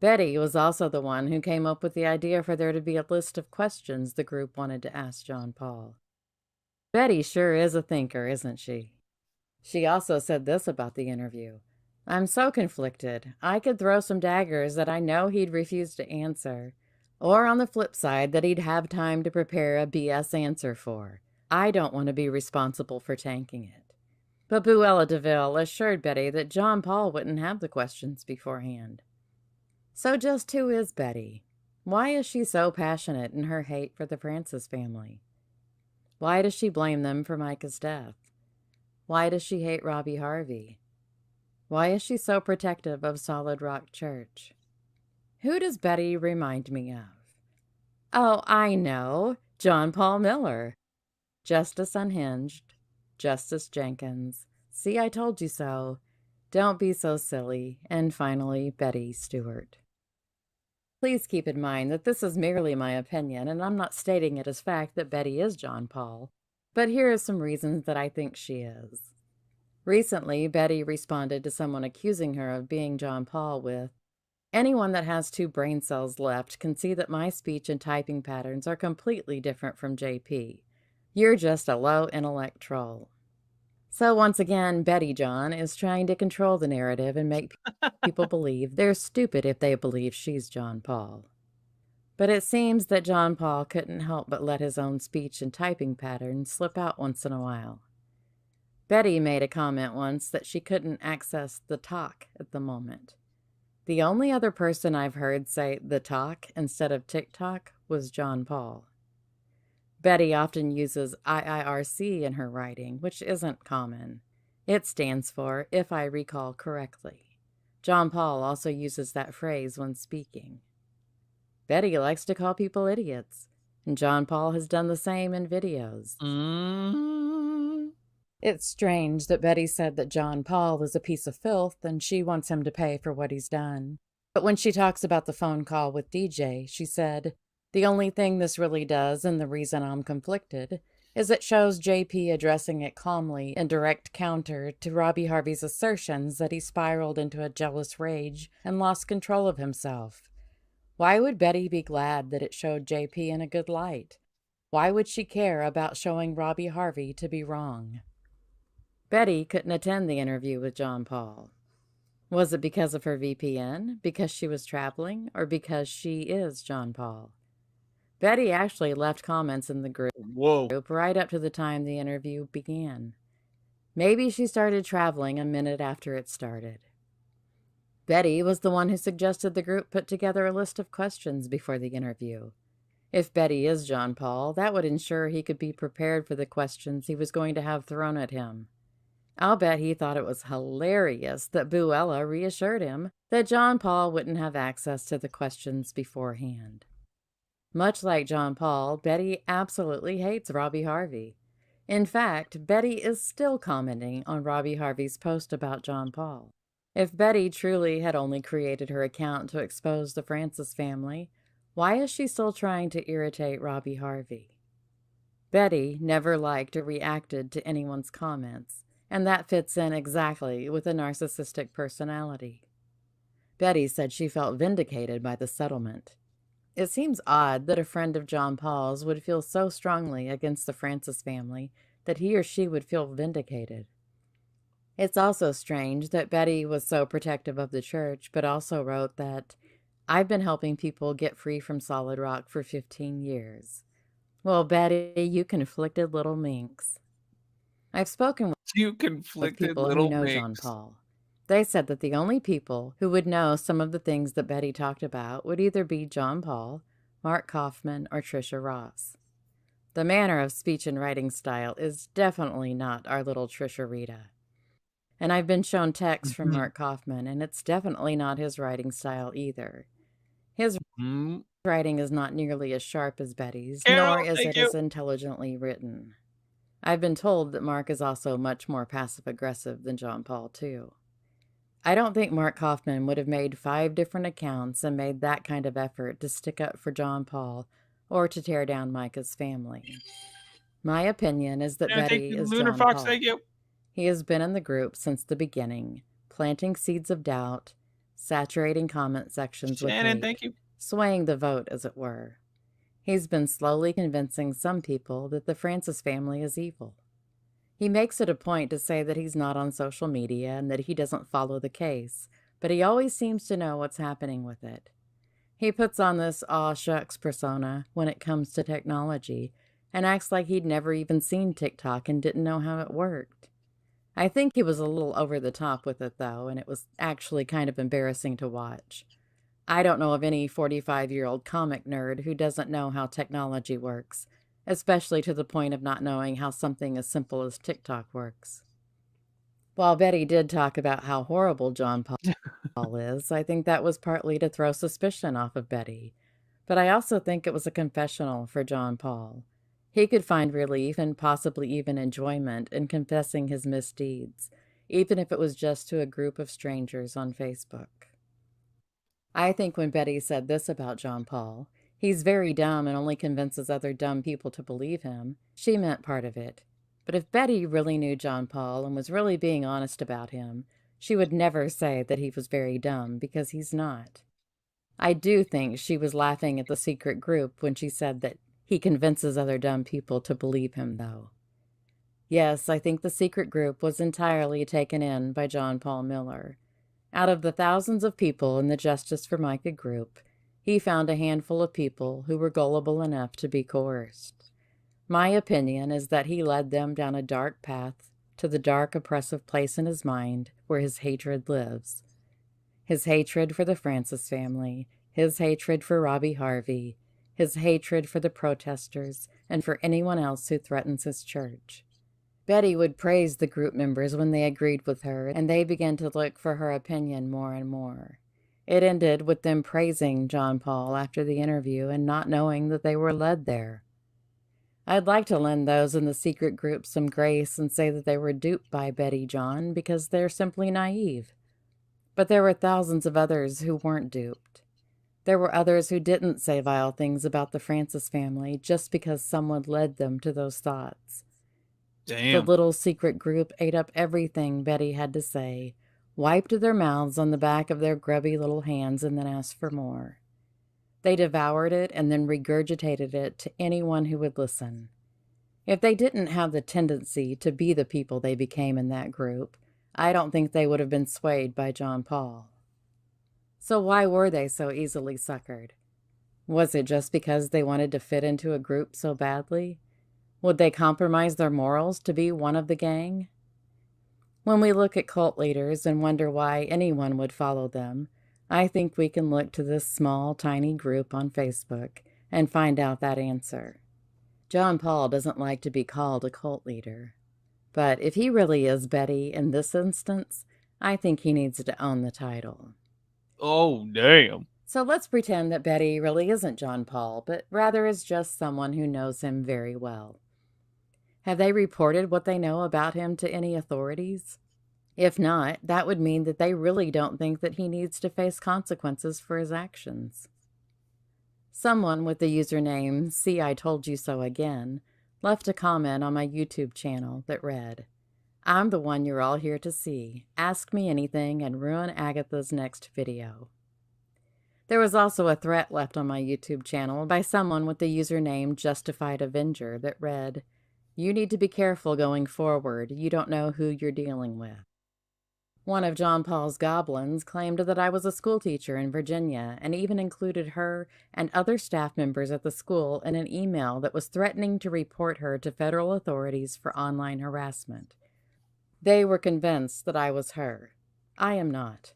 J: Betty was also the one who came up with the idea for there to be a list of questions the group wanted to ask John Paul. Betty sure is a thinker, isn't she? She also said this about the interview. I'm so conflicted. I could throw some daggers that I know he'd refuse to answer, or on the flip side that he'd have time to prepare a BS answer for. I don't want to be responsible for tanking it. But Buella DeVille assured Betty that John Paul wouldn't have the questions beforehand. So just who is Betty? Why is she so passionate in her hate for the Francis family? Why does she blame them for Mica's death? Why does she hate Robbie Harvey? Why is she so protective of Solid Rock Church? Who does Betty remind me of? Oh, I know. John Paul Miller. Justice Unhinged. Justice Jenkins. See, I told you so. Don't be so silly. And finally, Betty Stewart. Please keep in mind that this is merely my opinion, and I'm not stating it as fact that Betty is John Paul. But here are some reasons that I think she is. Recently, Betty responded to someone accusing her of being John Paul with, anyone that has 2 brain cells left can see that my speech and typing patterns are completely different from JP. You're just a low intellect troll. So once again, Betty John is trying to control the narrative and make people believe they're stupid if they believe she's John Paul. But it seems that John Paul couldn't help but let his own speech and typing patterns slip out once in a while. Betty made a comment once that she couldn't access the talk at the moment. The only other person I've heard say the talk instead of TikTok was John Paul. Betty often uses IIRC in her writing, which isn't common. It stands for, if I recall correctly. John Paul also uses that phrase when speaking. Betty likes to call people idiots, and John Paul has done the same in videos. It's strange that Betty said that John Paul is a piece of filth and she wants him to pay for what he's done. But when she talks about the phone call with DJ, she said, the only thing this really does, and the reason I'm conflicted, is it shows JP addressing it calmly in direct counter to Robbie Harvey's assertions that he spiraled into a jealous rage and lost control of himself. Why would Betty be glad that it showed JP in a good light? Why would she care about showing Robbie Harvey to be wrong? Betty couldn't attend the interview with John Paul. Was it because of her VPN, because she was traveling, or because she is John Paul? Betty actually left comments in the group right up to the time the interview began. Maybe she started traveling a minute after it started. Betty was the one who suggested the group put together a list of questions before the interview. If Betty is John Paul, that would ensure he could be prepared for the questions he was going to have thrown at him. I'll bet he thought it was hilarious that Buella reassured him that John Paul wouldn't have access to the questions beforehand. Much like John Paul, Betty absolutely hates Robbie Harvey. In fact, Betty is still commenting on Robbie Harvey's post about John Paul. If Betty truly had only created her account to expose the Francis family, why is she still trying to irritate Robbie Harvey? Betty never liked or reacted to anyone's comments, and that fits in exactly with a narcissistic personality. Betty said she felt vindicated by the settlement. It seems odd that a friend of John Paul's would feel so strongly against the Francis family that he or she would feel vindicated. It's also strange that Betty was so protective of the church, but also wrote that, "I've been helping people get free from Solid Rock for 15 years. Well, Betty, you conflicted little minx. I've spoken
A: You
J: with
A: conflicted
J: people who
A: little
J: know John
A: minx.
J: Paul. They said that the only people who would know some of the things that Betty talked about would either be John Paul, Mark Kaufman, or Tricia Ross. The manner of speech and writing style is definitely not our little Tricia Rita. And I've been shown texts from Mark Kaufman, and it's definitely not his writing style either. His writing is not nearly as sharp as Betty's, nor is it as intelligently written. I've been told that Mark is also much more passive-aggressive than John Paul, too. I don't think Mark Kaufman would have made 5 different accounts and made that kind of effort to stick up for John Paul or to tear down Mica's family. My opinion is that Betty is
A: Lunar
J: John
A: Fox,
J: Paul.
A: thank you.
J: He has been in the group since the beginning, planting seeds of doubt, saturating comment sections with
A: Shannon,
J: hate,
A: thank you.
J: swaying the vote, as it were. He's been slowly convincing some people that the Francis family is evil. He makes it a point to say that he's not on social media and that he doesn't follow the case, but he always seems to know what's happening with it. He puts on this aw shucks persona when it comes to technology and acts like he'd never even seen TikTok and didn't know how it worked. I think he was a little over the top with it, though, and it was actually kind of embarrassing to watch. I don't know of any 45-year-old comic nerd who doesn't know how technology works, especially to the point of not knowing how something as simple as TikTok works. While Betty did talk about how horrible John Paul is, I think that was partly to throw suspicion off of Betty. But I also think it was a confessional for John Paul. He could find relief and possibly even enjoyment in confessing his misdeeds, even if it was just to a group of strangers on Facebook. I think when Betty said this about John Paul, "He's very dumb and only convinces other dumb people to believe him," she meant part of it. But if Betty really knew John Paul and was really being honest about him, she would never say that he was very dumb, because he's not. I do think she was laughing at the secret group when she said that he convinces other dumb people to believe him, though. Yes, I think the secret group was entirely taken in by John Paul Miller. Out of the thousands of people in the Justice for Mica group, he found a handful of people who were gullible enough to be coerced. My opinion is that he led them down a dark path to the dark, oppressive place in his mind where his hatred lives. His hatred for the Francis family, his hatred for Robbie Harvey, his hatred for the protesters, and for anyone else who threatens his church. Betty would praise the group members when they agreed with her, and they began to look for her opinion more and more. It ended with them praising John Paul after the interview and not knowing that they were led there. I'd like to lend those in the secret group some grace and say that they were duped by Betty John because they're simply naive. But there were thousands of others who weren't duped. There were others who didn't say vile things about the Francis family just because someone led them to those thoughts.
A: Damn.
J: The little secret group ate up everything Betty had to say, wiped their mouths on the back of their grubby little hands, and then asked for more. They devoured it and then regurgitated it to anyone who would listen. If they didn't have the tendency to be the people they became in that group, I don't think they would have been swayed by John Paul. So why were they so easily suckered? Was it just because they wanted to fit into a group so badly? Would they compromise their morals to be one of the gang? When we look at cult leaders and wonder why anyone would follow them, I think we can look to this small, tiny group on Facebook and find out that answer. John Paul doesn't like to be called a cult leader. But if he really is Betty in this instance, I think he needs to own the title.
A: Oh, damn.
J: So let's pretend that Betty really isn't John Paul, but rather is just someone who knows him very well. Have they reported what they know about him to any authorities? If not, that would mean that they really don't think that he needs to face consequences for his actions. Someone with the username See I Told You So Again left a comment on my YouTube channel that read, "I'm the one you're all here to see. Ask me anything and ruin Agatha's next video." There was also a threat left on my YouTube channel by someone with the username Justified Avenger that read, "You need to be careful going forward. You don't know who you're dealing with." One of John Paul's goblins claimed that I was a schoolteacher in Virginia and even included her and other staff members at the school in an email that was threatening to report her to federal authorities for online harassment. They were convinced that I was her. I am not.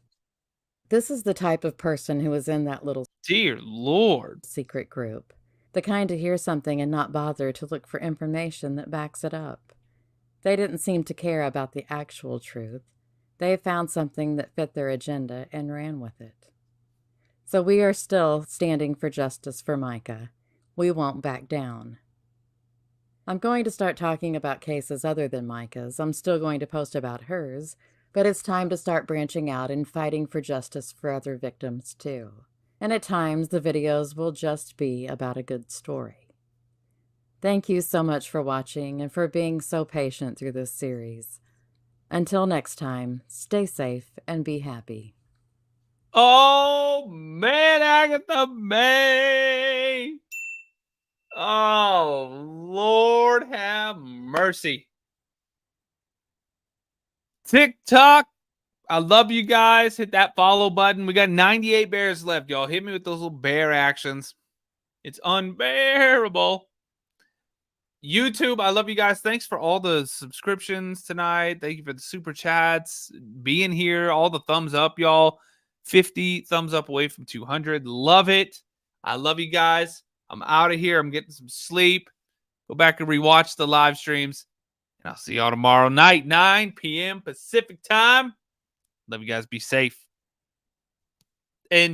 J: This is the type of person who is in that little
A: Dear Lord.
J: secret group. The kind to hear something and not bother to look for information that backs it up. They didn't seem to care about the actual truth. They found something that fit their agenda and ran with it. So we are still standing for justice for Mica. We won't back down. I'm going to start talking about cases other than Mica's. I'm still going to post about hers, but it's time to start branching out and fighting for justice for other victims too. And at times, the videos will just be about a good story. Thank you so much for watching and for being so patient through this series. Until next time, stay safe and be happy.
A: Oh, man, Agatha May. Oh, Lord have mercy. TikTok, I love you guys. Hit that follow button. We got 98 bears left, y'all. Hit me with those little bear actions. It's unbearable. YouTube, I love you guys. Thanks for all the subscriptions tonight. Thank you for the super chats, being here, all the thumbs up, y'all. 50 thumbs up away from 200. Love it. I love you guys. I'm out of here. I'm getting some sleep. Go back and rewatch the live streams. And I'll see y'all tomorrow night, 9 p.m. Pacific time. Love you guys. Be safe. And